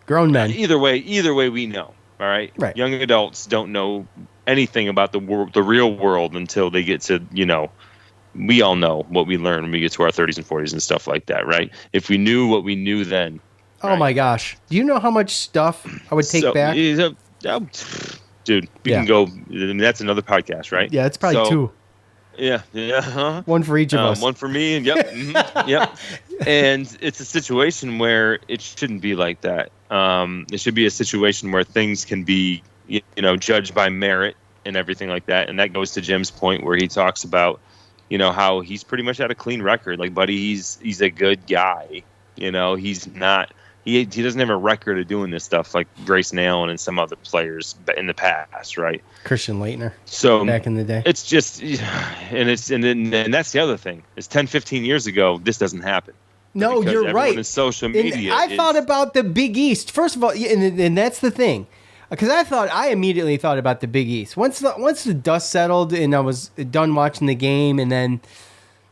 grown men. Either way, we know. All right, right. Young adults don't know anything about the real world until they get to we all know what we learn when we get to our 30s and 40s and stuff like that, right? If we knew what we knew then. Oh my gosh! Do you know how much stuff I would take back? Dude, we can go. I mean, that's another podcast, right? Yeah, it's probably 2. Yeah. Uh-huh. One for each of us. One for me, and yep. Yep. And it's a situation where it shouldn't be like that. It should be a situation where things can be, judged by merit and everything like that. And that goes to Jim's point where he talks about, how he's pretty much had a clean record. Like, Buddy, he's a good guy. He's not. He doesn't have a record of doing this stuff like Grayson Allen and some other players in the past, right? Christian Laettner. So back in the day, it's just, and that's the other thing. It's 10, 15 years ago. This doesn't happen. No, because you're right. In social media, I thought about the Big East first of all, and that's the thing, because I immediately thought about the Big East once the dust settled and I was done watching the game, and then.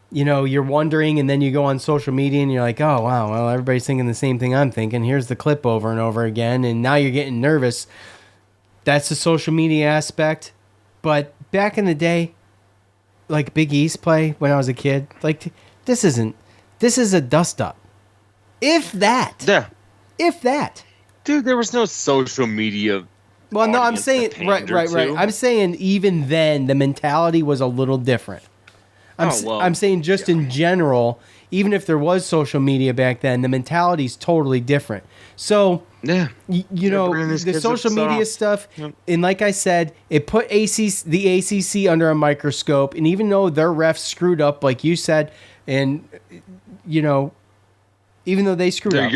You're wondering, and then you go on social media and you're like, oh, wow, well, everybody's thinking the same thing I'm thinking. Here's the clip over and over again, and now you're getting nervous. That's the social media aspect. But back in the day, like Big East play when I was a kid, like this is a dust-up. If that. Yeah. If that. Dude, there was no social media. Well, no, I'm saying, right. I'm saying even then, the mentality was a little different. I'm saying just in general, even if there was social media back then, the mentality's totally different. So, the social media stuff, and like I said, it put the ACC under a microscope, and even though their refs screwed up, like you said, and, even though they screwed up. They're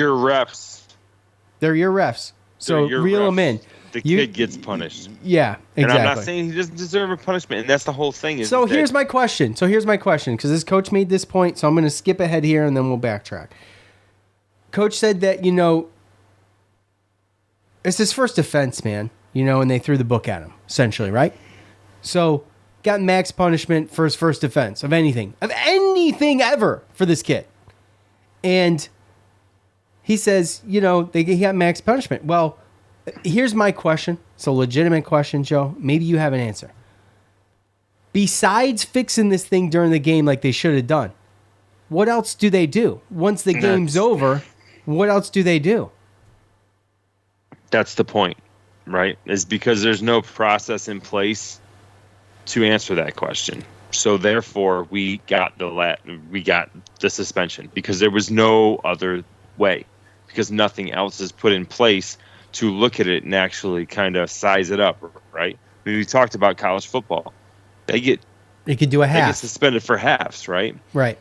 your refs. So reel them in. The kid gets punished. Yeah, exactly. And I'm not saying he doesn't deserve a punishment, and that's the whole thing. Here's my question, because this coach made this point, so I'm going to skip ahead here, and then we'll backtrack. Coach said that, it's his first offense, man, and they threw the book at him, essentially, right? So, got max punishment for his first offense of anything ever for this kid. And he says, he got max punishment. Well, here's my question. It's a legitimate question, Joe. Maybe you have an answer. Besides fixing this thing during the game like they should have done, what else do they do? Once the game's over, what else do they do? That's the point, right? Is because there's no process in place to answer that question. So therefore, we got the suspension because there was no other way, because nothing else is put in place to look at it and actually kind of size it up, right? I mean, we talked about college football. They could do a half. They get suspended for halves, right? Right.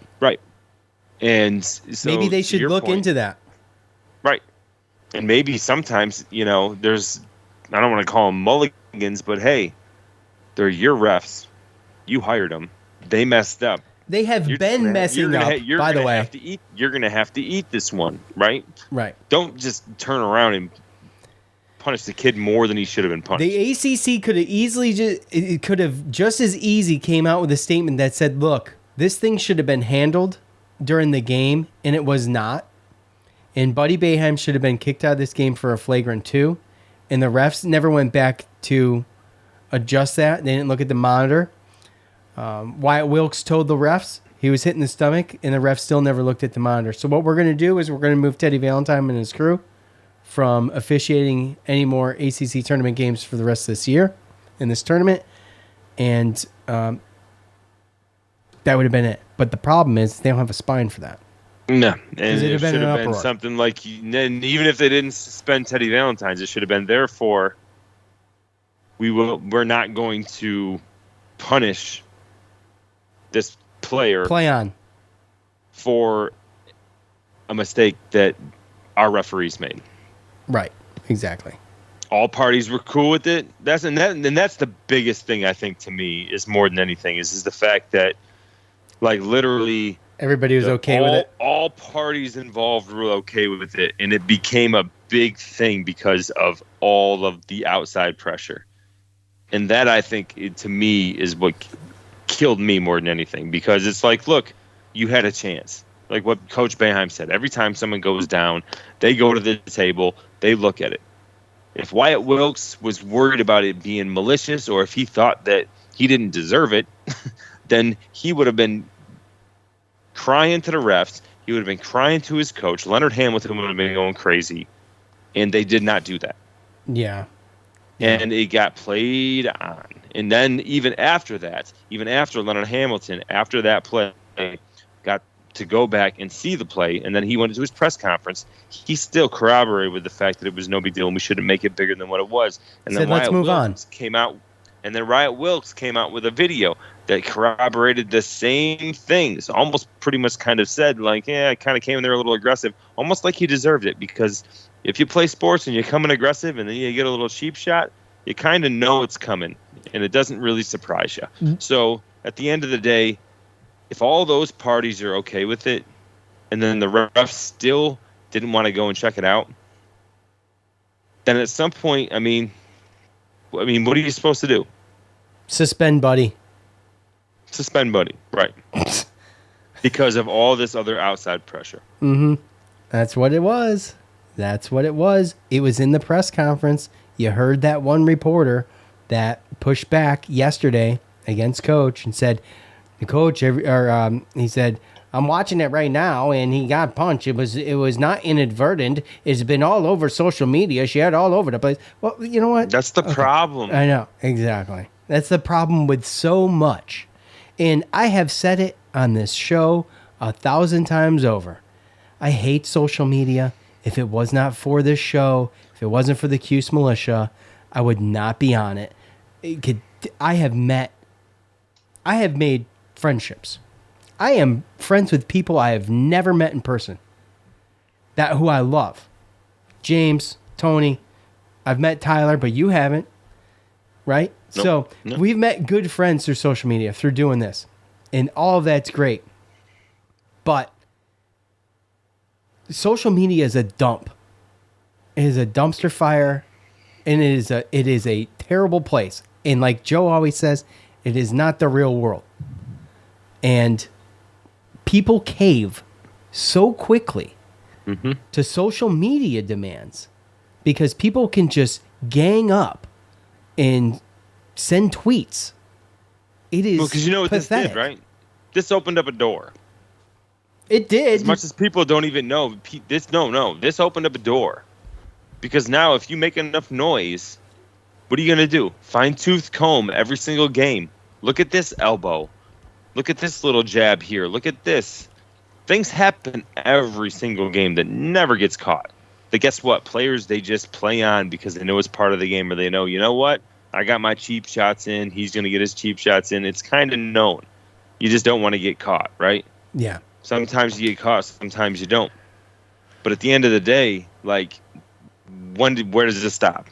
And so maybe they should look into that. Right. And maybe sometimes, there's, I don't want to call them mulligans, but hey, they're your refs. You hired them. They messed up. They have been messing up, by the way. You're going to have to eat this one, right? Right. Don't just turn around and punish the kid more than he should have been punished. The ACC could have just as easy came out with a statement that said, look, this thing should have been handled during the game, and it was not. And Buddy Boeheim should have been kicked out of this game for a flagrant 2. and the refs never went back to adjust that. They didn't look at the monitor. Wyatt Wilkes told the refs he was hit in the stomach, and the refs still never looked at the monitor. So what we're going to do is we're going to move Teddy Valentine and his crew from officiating any more ACC tournament games for the rest of this year in this tournament, and that would have been it. But the problem is they don't have a spine for that. No, and it it been should an have been uproar. something like, and even if they didn't suspend Teddy Valentine's, it should have been, therefore, we're not going to punish this player Play on. for a mistake that our referees made. Right. Exactly. All parties were cool with it. That's the biggest thing, I think, to me, is more than anything is the fact that, like, literally everybody was okay with it. All parties involved were okay with it, and it became a big thing because of all of the outside pressure. And that, I think, to me, is what killed me more than anything, because it's like, look, you had a chance. Like what Coach Boeheim said, every time someone goes down, they go to the table, they look at it. If Wyatt Wilkes was worried about it being malicious, or if he thought that he didn't deserve it, then he would have been crying to the refs. He would have been crying to his coach. Leonard Hamilton would have been going crazy, and they did not do that. Yeah. And it got played on. And then even after that, even after Leonard Hamilton, after that play, got to go back and see the play, and then he went to his press conference, he still corroborated with the fact that it was no big deal and we shouldn't make it bigger than what it was. And Said, then let's move on. Wyatt Wilkes came out with a video that corroborated the same things. Almost pretty much kind of said, like, yeah, I kind of came in there a little aggressive, almost like he deserved it, because if you play sports and you come in aggressive and then you get a little cheap shot, you kind of know it's coming, and it doesn't really surprise you. Mm-hmm. So at the end of the day, if all those parties are okay with it, and then the refs still didn't want to go and check it out, then at some point, I mean, what are you supposed to do? Suspend Buddy. Suspend Buddy, right. Because of all this other outside pressure. Mm-hmm. That's what it was. That's what it was. It was in the press conference. You heard that one reporter that pushed back yesterday against Coach and said, the coach, he said, I'm watching it right now, and he got punched. It was not inadvertent. It's been all over social media, shared all over the place. Well, you know what? That's the problem. I know, exactly. That's the problem with so much. And I have said it on this show 1,000 times over. I hate social media. If it was not for this show, if it wasn't for the Cuse Militia, I would not be on it. I have made friendships. I am friends with people I have never met in person. Who I love. James, Tony. I've met Tyler, but you haven't. Right? Nope. So we've met good friends through social media, through doing this. And all of that's great. But social media is a dump. It is a dumpster fire, and it is a terrible place. And like Joe always says, it is not the real world. And people cave so quickly to social media demands because people can just gang up and send tweets. It is because you know what pathetic. this did, right? This opened up a door. It did. As much as people don't even know, this opened up a door. Because now if you make enough noise, what are you going to do? Fine-tooth comb every single game. Look at this elbow. Look at this little jab here. Look at this. Things happen every single game that never gets caught. But guess what? Players, they just play on because they know it's part of the game, or they know, you know what? I got my cheap shots in. He's going to get his cheap shots in. It's kind of known. You just don't want to get caught, right? Yeah. Sometimes you get caught, sometimes you don't. But at the end of the day, like, where does it stop?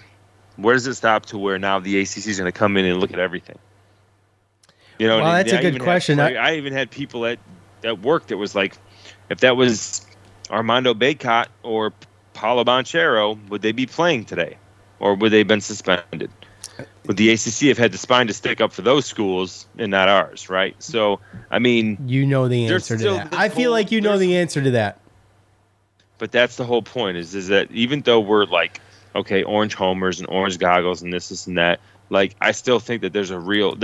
Where does it stop to where now the ACC is going to come in and look at everything? You know, well, that's a good question. I even had people at work that was like, if that was Armando Bacot or Paulo Banchero, would they be playing today? Or would they have been suspended? Would the ACC have had the spine to stick up for those schools and not ours, right? So, I mean... You know the answer to that. I feel like you know the answer to that. But that's the whole point, is that even though we're like okay, orange homers and orange goggles and this and that. Like, I still think that there's a real.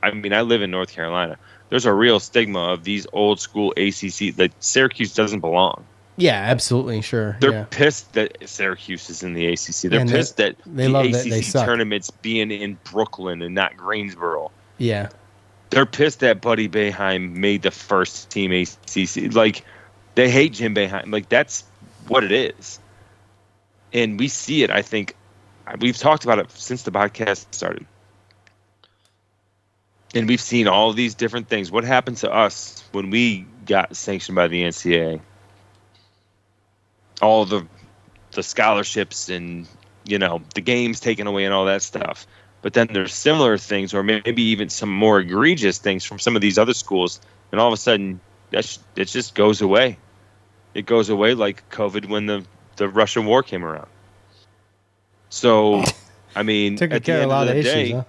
I mean, I live in North Carolina. There's a real stigma of these old school ACC. Like, Syracuse doesn't belong. Yeah, absolutely, sure. They're pissed that Syracuse is in the ACC. They're pissed that they the love ACC that they suck. tournament's being in Brooklyn and not Greensboro. Yeah. They're pissed that Buddy Boeheim made the first team ACC. Like, they hate Jim Boeheim. Like, that's what it is. And we see it, I think. We've talked about it since the podcast started. And we've seen all of these different things. What happened to us when we got sanctioned by the NCAA? All the scholarships and, you know, the games taken away and all that stuff. But then there's similar things, or maybe even some more egregious things from some of these other schools, and all of a sudden it just goes away. It goes away like COVID when the Russian war came around. So, I mean, Took at the care of end a lot of the of issues, day, huh?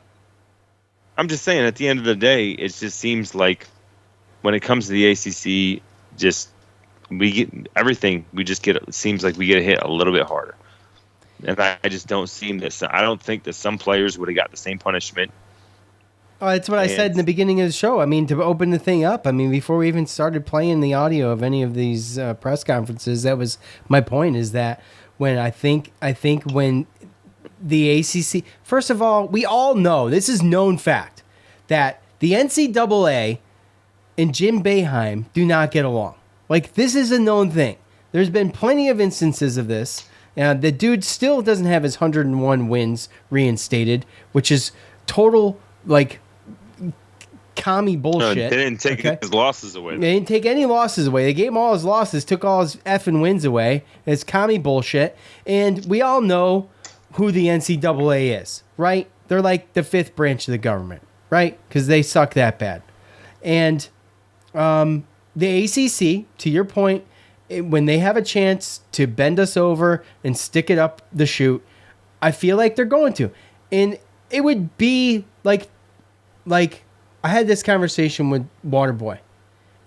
I'm just saying, at the end of the day, it just seems like when it comes to the ACC, just we get everything. We just get. It seems like we get hit a little bit harder, and I just don't seem this. I don't think that some players would have got the same punishment. Oh, that's what I said in the beginning of the show. I mean, to open the thing up, I mean, before we even started playing the audio of any of these press conferences, that was my point. Is that when I think when the ACC, first of all, we all know, this is known fact, that the NCAA and Jim Boeheim do not get along. Like, this is a known thing. There's been plenty of instances of this. The dude still doesn't have his 101 wins reinstated, which is total, like, commie bullshit. They didn't take his losses away. They didn't take any losses away. They gave him all his losses, took all his effing wins away. It's commie bullshit. And we all know who the NCAA is, right? They're like the fifth branch of the government, right? Because they suck that bad. And the ACC, to your point, when they have a chance to bend us over and stick it up the chute, I feel like they're going to. And it would be like I had this conversation with Waterboy,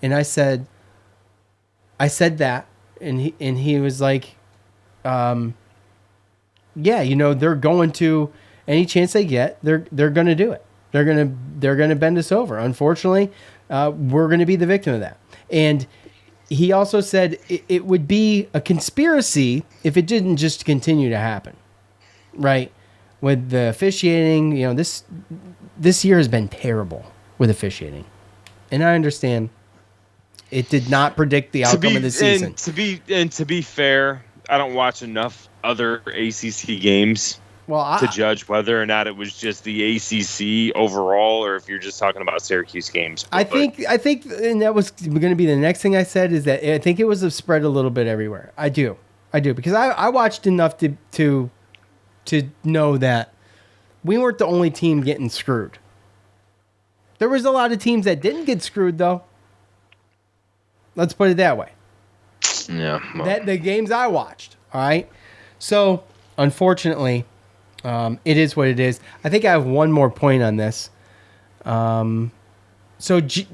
and I said that, and he was like, yeah, you know, they're going to, any chance they get, they're going to do it. They're going to bend us over. Unfortunately, we're going to be the victim of that. And he also said it would be a conspiracy if it didn't just continue to happen, right? With the officiating, you know, this year has been terrible with officiating, and I understand it did not predict the outcome of the season. To be fair, I don't watch enough other ACC games to judge whether or not it was just the ACC overall, or if you're just talking about Syracuse games. I think, and that was going to be the next thing I said, is that I think it was spread a little bit everywhere. I do, because I watched enough to know that we weren't the only team getting screwed. There was a lot of teams that didn't get screwed, though. Let's put it that way. Yeah. Well. That the games I watched. All right. So, unfortunately, it is what it is. I think I have one more point on this.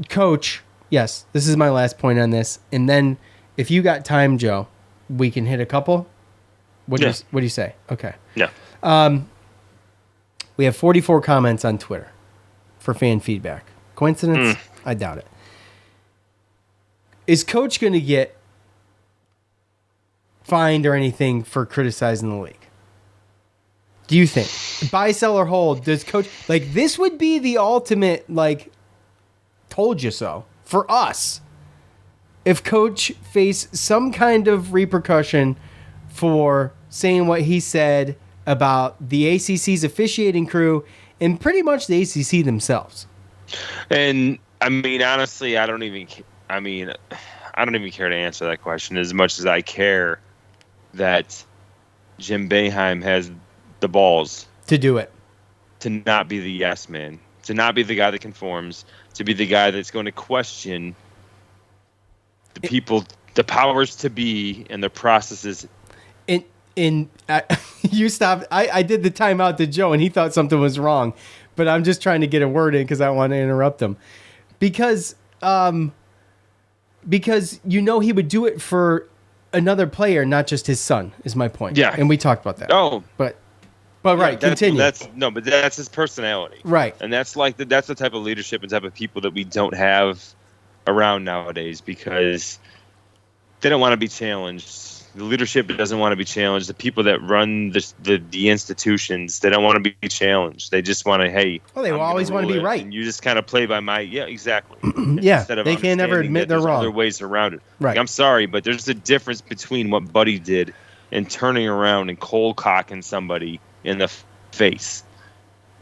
Coach, yes, this is my last point on this. And then, if you got time, Joe, we can hit a couple. What do you say? Okay. Yeah. We have 44 comments on Twitter for fan feedback. Coincidence? I doubt it. Is Coach going to get fined or anything for criticizing the league? Do you think? Buy, sell, or hold? Does Coach... Like, this would be the ultimate, like, told you so for us. If Coach faced some kind of repercussion for saying what he said about the ACC's officiating crew and pretty much the ACC themselves. And, I mean, honestly, I don't even care to answer that question as much as I care that Jim Boeheim has the balls to do it, to not be the yes man, to not be the guy that conforms, to be the guy that's going to question the people, the powers to be, and the processes. You stopped. I did the timeout to Joe, and he thought something was wrong, but I'm just trying to get a word in because I want to interrupt him, because you know he would do it for another player, not just his son, is my point. Yeah. And we talked about that. Oh. But right, continue. But that's his personality. Right. And that's that's the type of leadership and type of people that we don't have around nowadays because they don't want to be challenged. The leadership doesn't want to be challenged. The people that run the institutions, they don't want to be challenged. They just want to, hey. Well, they always want to be right. And you just kind of play by my, exactly. Yeah, Instead of they can't ever admit they're wrong. Other ways around it. Right. Like, I'm sorry, but there's a difference between what Buddy did and turning around and cold cocking somebody in the face.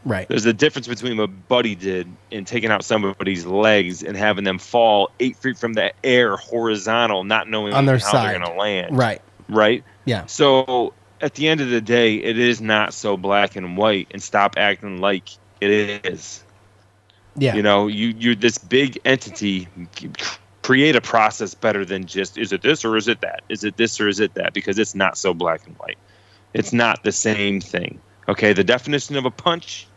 Right. There's a difference between what Buddy did and taking out somebody's legs and having them fall 8 feet from the air horizontal, not knowing on their how side. they're going to land. Right. Right? Yeah. So at the end of the day, it is not so black and white, and stop acting like it is. Yeah. You know, you're this big entity. Create a process better than just, is it this or is it that? Is it this or is it that? Because it's not so black and white. It's not the same thing. Okay, the definition of a punch,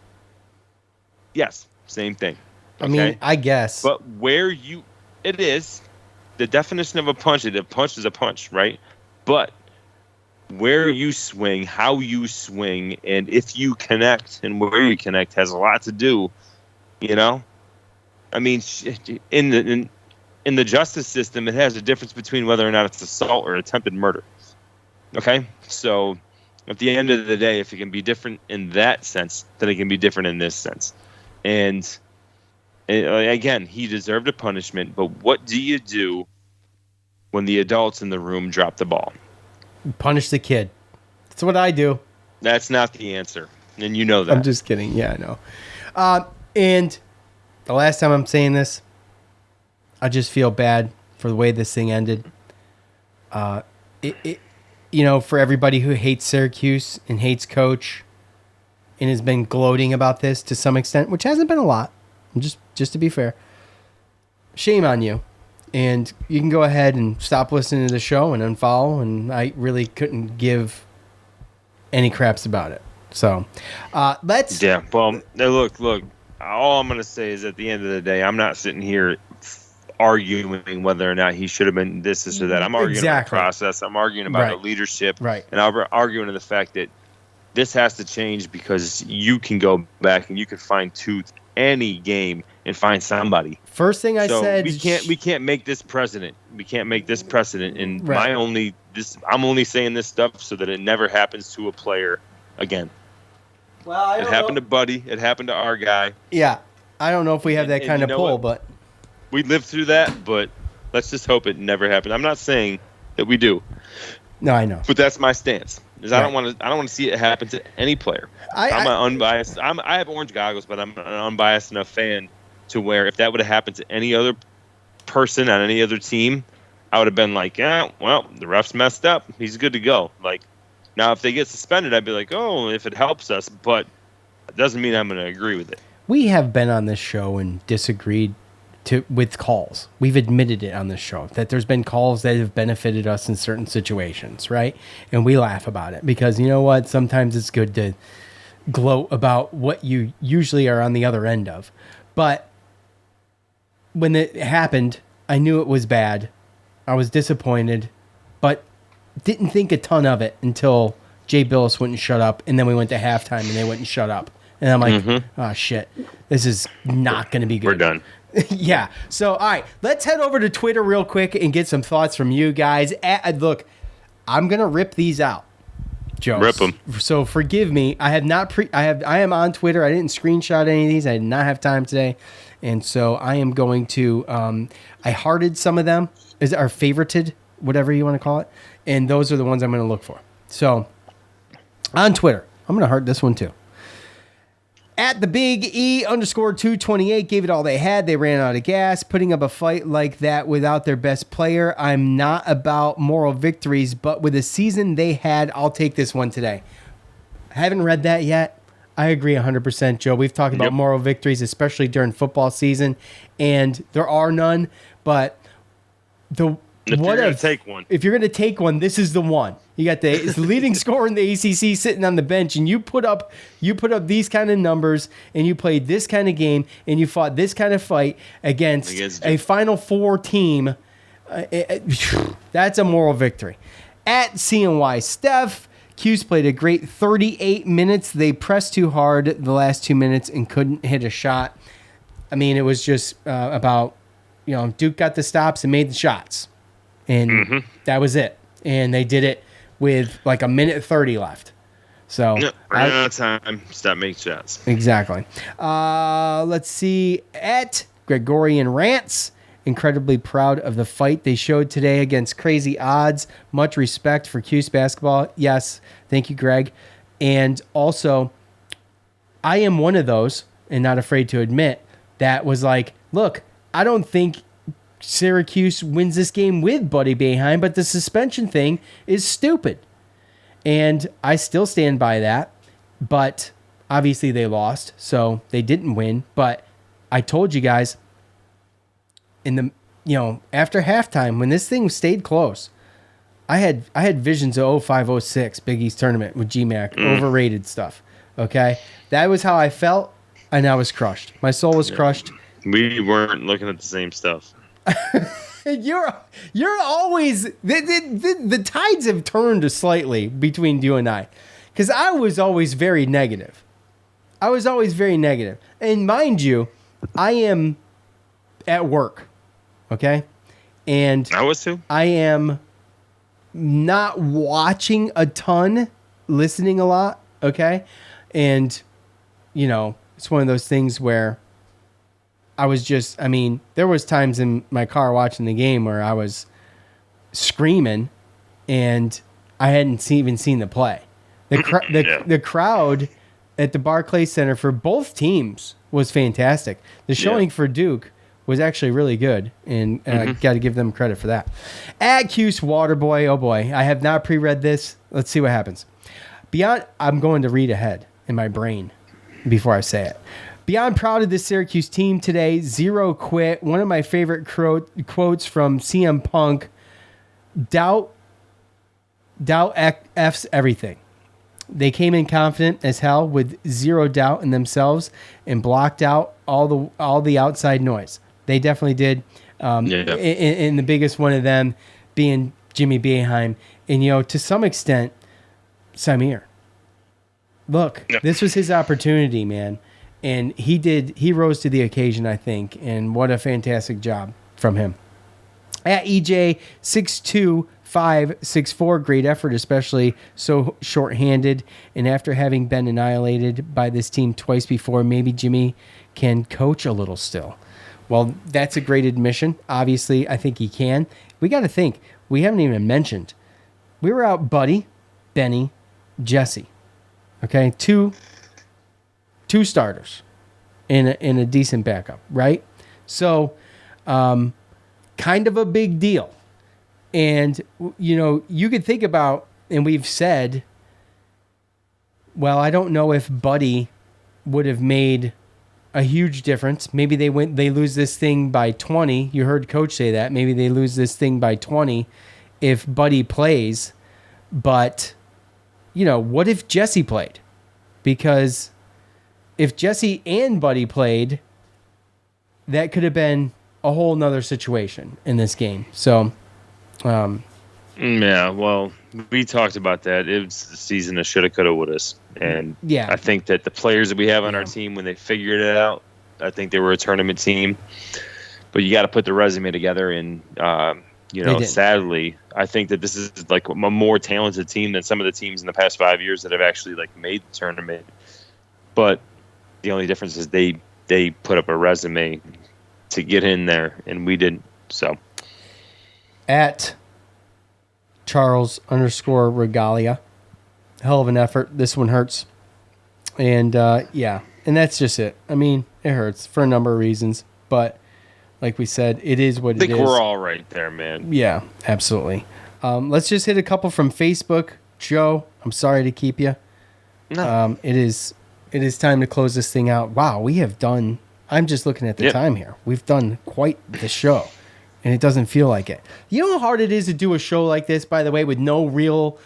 yes, same thing. Okay? I mean, I guess. But it is, the definition of a punch is a punch, right? But where you swing, how you swing, and if you connect and where you connect has a lot to do, you know? I mean, in the justice system, it has a difference between whether or not it's assault or attempted murder. Okay? So at the end of the day, if it can be different in that sense, then it can be different in this sense. And again, he deserved a punishment, but what do you do when the adults in the room drop the ball? Punish the kid. That's what I do. That's not the answer, and you know that. I'm just kidding. Yeah, I know. And the last time I'm saying this, I just feel bad for the way this thing ended. You know, for everybody who hates Syracuse and hates Coach and has been gloating about this to some extent, which hasn't been a lot, just to be fair, shame on you. And you can go ahead and stop listening to the show and unfollow, and I really couldn't give any craps about it. So, let's... Yeah, well, look, all I'm going to say is at the end of the day, I'm not sitting here arguing whether or not he should have been this or that. I'm arguing about the process. I'm arguing about the leadership. Right. And I'm arguing the fact that this has to change because you can go back and you can fine-tooth any game and find somebody. First thing I said, we can't make this precedent. We can't make this precedent. And Right. I'm only saying this stuff so that it never happens to a player again. Well, it happened to Buddy. It happened to our guy. Yeah, I don't know if we have that kind of pull, but we lived through that. But let's just hope it never happened. I'm not saying that we do. No, I know. But that's my stance. Is Right. I don't want to see it happen to any player. I'm an unbiased. I have orange goggles, but I'm an unbiased enough fan to where if that would have happened to any other person on any other team, I would have been like, yeah, well, the ref's messed up. He's good to go. Like, now if they get suspended, I'd be like, oh, if it helps us, but it doesn't mean I'm going to agree with it. we have been on this show and disagreed with calls. We've admitted it on this show that there's been calls that have benefited us in certain situations, right? And we laugh about it because you know what? Sometimes it's good to gloat about what you usually are on the other end of. But when it happened, I knew it was bad. I was disappointed, but didn't think a ton of it until Jay Billis wouldn't shut up, and then we went to halftime and they wouldn't shut up. And I'm like, oh, shit, this is not going to be good. We're done. Yeah. So, all right, let's head over to Twitter real quick and get some thoughts from you guys. Look, I'm going to rip these out, Joe. Rip them. So forgive me. I have not I am on Twitter. I didn't screenshot any of these. I did not have time today. And so I am going to, I hearted some of them, are favorited, whatever you want to call it. And those are the ones I'm going to look for. So on Twitter, I'm going to heart this one too. At the Big E _228 gave it all they had. They ran out of gas. Putting up a fight like that without their best player. I'm not about moral victories, but with the season they had, I'll take this one today. I haven't read that yet. I agree 100%, Joe. We've talked about moral victories, especially during football season, and there are none. But if you're going to take one, this is the one. You got the leading scorer in the ACC sitting on the bench, and you put up these kind of numbers, and you played this kind of game, and you fought this kind of fight against a Final Four team That's a moral victory. At CNY Steph, Cuse played a great 38 minutes. They pressed too hard the last 2 minutes and couldn't hit a shot. I mean, it was just about, Duke got the stops and made the shots. And that was it. And they did it with like a minute 30 left. So ran out of time. Stop making shots. Exactly. Let's see. At Gregorian Rants, incredibly proud of the fight they showed today against crazy odds. Much respect for Cuse basketball. Yes. Thank you, Greg. And also, I am one of those, and not afraid to admit, that was like, look, I don't think Syracuse wins this game with Buddy Boeheim, but the suspension thing is stupid. And I still stand by that. But obviously they lost, so they didn't win. But I told you guys, in the after halftime, when this thing stayed close, I had visions of 05-06 Big East tournament with GMAC, overrated stuff. Okay, that was how I felt, and I was crushed. My soul was crushed. We weren't looking at the same stuff. You're always the tides have turned slightly between you and I, because I was always very negative. And mind you, I am at work. Okay. And I was too. I am not watching a ton, listening a lot. Okay. And, it's one of those things where I was just, there was times in my car watching the game where I was screaming and I hadn't even seen the play. The crowd at the Barclays Center for both teams was fantastic. The showing for Duke was actually really good, and I got to give them credit for that. At Cuse Waterboy, oh boy, I have not pre-read this. Let's see what happens. I'm going to read ahead in my brain before I say it. Beyond proud of this Syracuse team today. Zero quit. One of my favorite quotes from CM Punk. Doubt F's everything. They came in confident as hell with zero doubt in themselves and blocked out all the outside noise. They definitely did. And the biggest one of them being Jimmy Boeheim. And, to some extent, Samir. Look, this was his opportunity, man. And he rose to the occasion, I think. And what a fantastic job from him. At EJ 62564, great effort, especially so shorthanded. And after having been annihilated by this team twice before, maybe Jimmy can coach a little still. Well, that's a great admission. Obviously, I think he can. We got to think. We haven't even mentioned. We were out Buddy, Benny, Jesse. Okay, two starters in a decent backup, right? So, kind of a big deal. And, you could think about, and we've said, well, I don't know if Buddy would have made a huge difference. Maybe they lose this thing by 20. You heard Coach say that. Maybe they lose this thing by 20 if Buddy plays. But, what if Jesse played? Because if Jesse and Buddy played, that could have been a whole nother situation in this game. So, yeah, well, we talked about that. It was the season that shoulda, coulda, woulda. And I think that the players that we have on our team, when they figured it out, I think they were a tournament team. But you got to put the resume together. And, sadly, I think that this is like a more talented team than some of the teams in the past 5 years that have actually made the tournament. But the only difference is they put up a resume to get in there, and we didn't. So, at Charles_Regalia, hell of an effort. This one hurts, and and that's just it. It hurts for a number of reasons, but like we said, it is what it is. I think we're all right there, man. Yeah, absolutely. Let's just hit a couple from Facebook. Joe, I'm sorry to keep you. No. It is time to close this thing out. Wow, we have done. I'm just looking at the time here. We've done quite the show, and it doesn't feel like it. You know how hard it is to do a show like this, by the way, with no real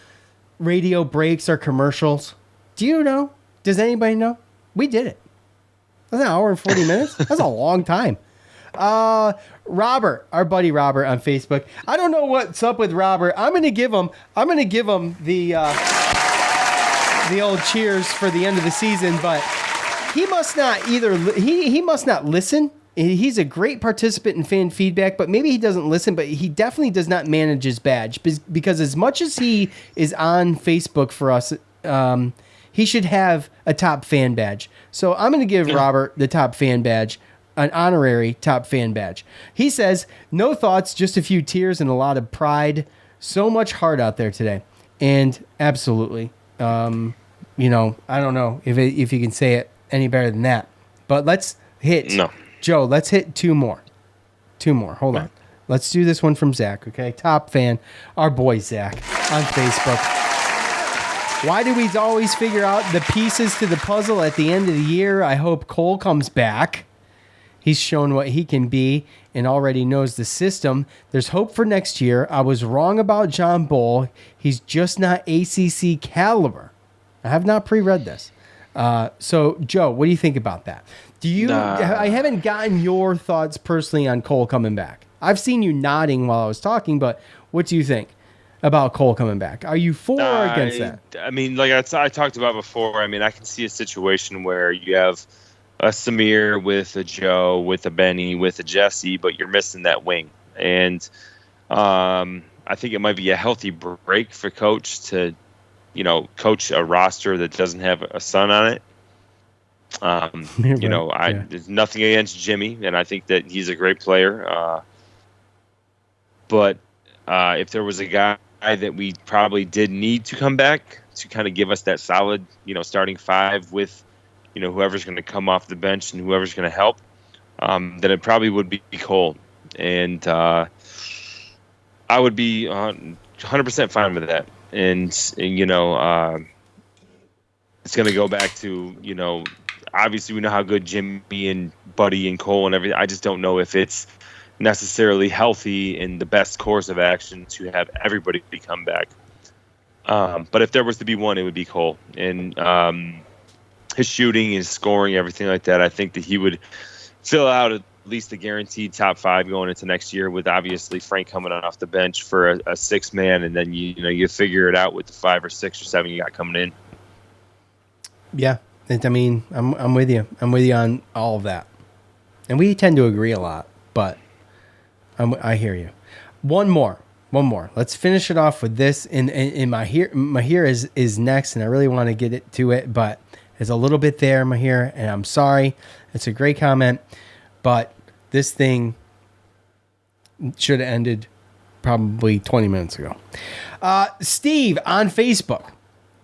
radio breaks or commercials? Do you know? Does anybody know? We did it. That's an hour and 40 minutes. That's a long time. Robert, our buddy Robert on Facebook. I don't know what's up with Robert. I'm gonna give him the old cheers for the end of the season, but he must not he must not listen. He's a great participant in fan feedback, but maybe he doesn't listen, but he definitely does not manage his badge because as much as he is on Facebook for us, he should have a top fan badge. So I'm going to give Robert the top fan badge, an honorary top fan badge. He says, no thoughts, just a few tears and a lot of pride. So much heart out there today. And absolutely, I don't know if you can say it any better than that, but let's hit. No. Joe, let's hit two more. Hold on. Let's do this one from Zach, okay? Top fan, our boy Zach on Facebook. Why do we always figure out the pieces to the puzzle at the end of the year? I hope Cole comes back. He's shown what he can be and already knows the system. There's hope for next year. I was wrong about John Bull. He's just not ACC caliber. I have not pre-read this. So, Joe, what do you think about that? I haven't gotten your thoughts personally on Cole coming back. I've seen you nodding while I was talking, but what do you think about Cole coming back? Are you for or against that? I mean, like I talked about before, I mean, I can see a situation where you have a Samir with a Joe, with a Benny, with a Jesse, but you're missing that wing. And I think it might be a healthy break for Coach to, coach a roster that doesn't have a son on it. There's nothing against Jimmy, and I think that he's a great player. But if there was a guy that we probably did need to come back to kind of give us that solid, starting five with, whoever's going to come off the bench and whoever's going to help, then it probably would be Cole. And I would be 100% fine with that. And it's going to go back to, obviously we know how good Jimmy and Buddy and Cole and everything. I just don't know if it's necessarily healthy and the best course of action to have everybody come back. But if there was to be one, it would be Cole. And his shooting, his scoring, everything like that, I think that he would fill out at least a guaranteed top five going into next year with obviously Frank coming off the bench for a six man. And then, you figure it out with the 5 or 6 or 7 you got coming in. Yeah. I mean, I'm with you. I'm with you on all of that. And we tend to agree a lot, but I hear you. One more. Let's finish it off with this. And Mahir is next, and I really want to get to it, but there's a little bit there, Mahir, and I'm sorry. It's a great comment, but this thing should have ended probably 20 minutes ago. Steve on Facebook.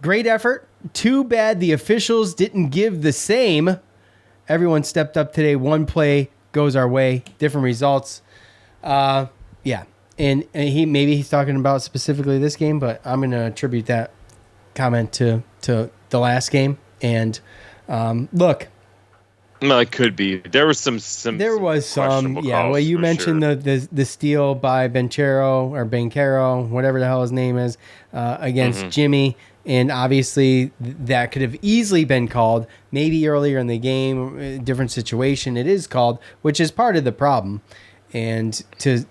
Great effort. Too bad the officials didn't give the same. Everyone stepped up today. One play goes our way. Different results. Yeah. And he's talking about specifically this game, but I'm going to attribute that comment to the last game. And look. Well, it could be. There was some. There was some. Yeah. Well, you mentioned the steal by Bencaro, whatever the hell his name is, against Jimmy. And obviously, that could have easily been called. Maybe earlier in the game, different situation. It is called, which is part of the problem. And to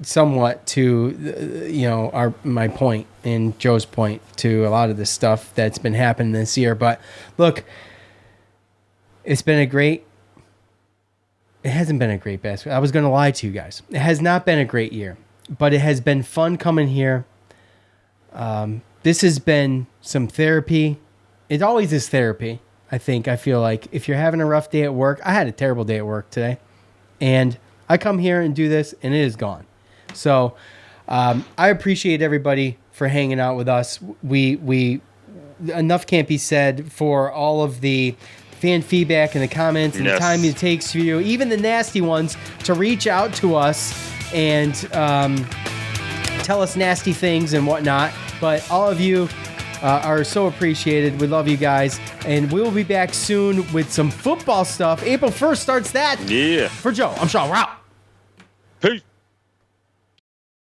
my point and Joe's point to a lot of the stuff that's been happening this year. But look, it hasn't been a great basketball. I was going to lie to you guys. It has not been a great year, but it has been fun coming here. This has been some therapy. It always is therapy, I feel like. If you're having a rough day at work, I had a terrible day at work today. And I come here and do this, and it is gone. So I appreciate everybody for hanging out with us. We enough can't be said for all of the fan feedback and the comments and the time it takes for you, even the nasty ones, to reach out to us and tell us nasty things and whatnot. But all of you are so appreciated. We love you guys. And we'll be back soon with some football stuff. April 1st starts that. Yeah. For Joe, I'm Sean. We're out. Peace.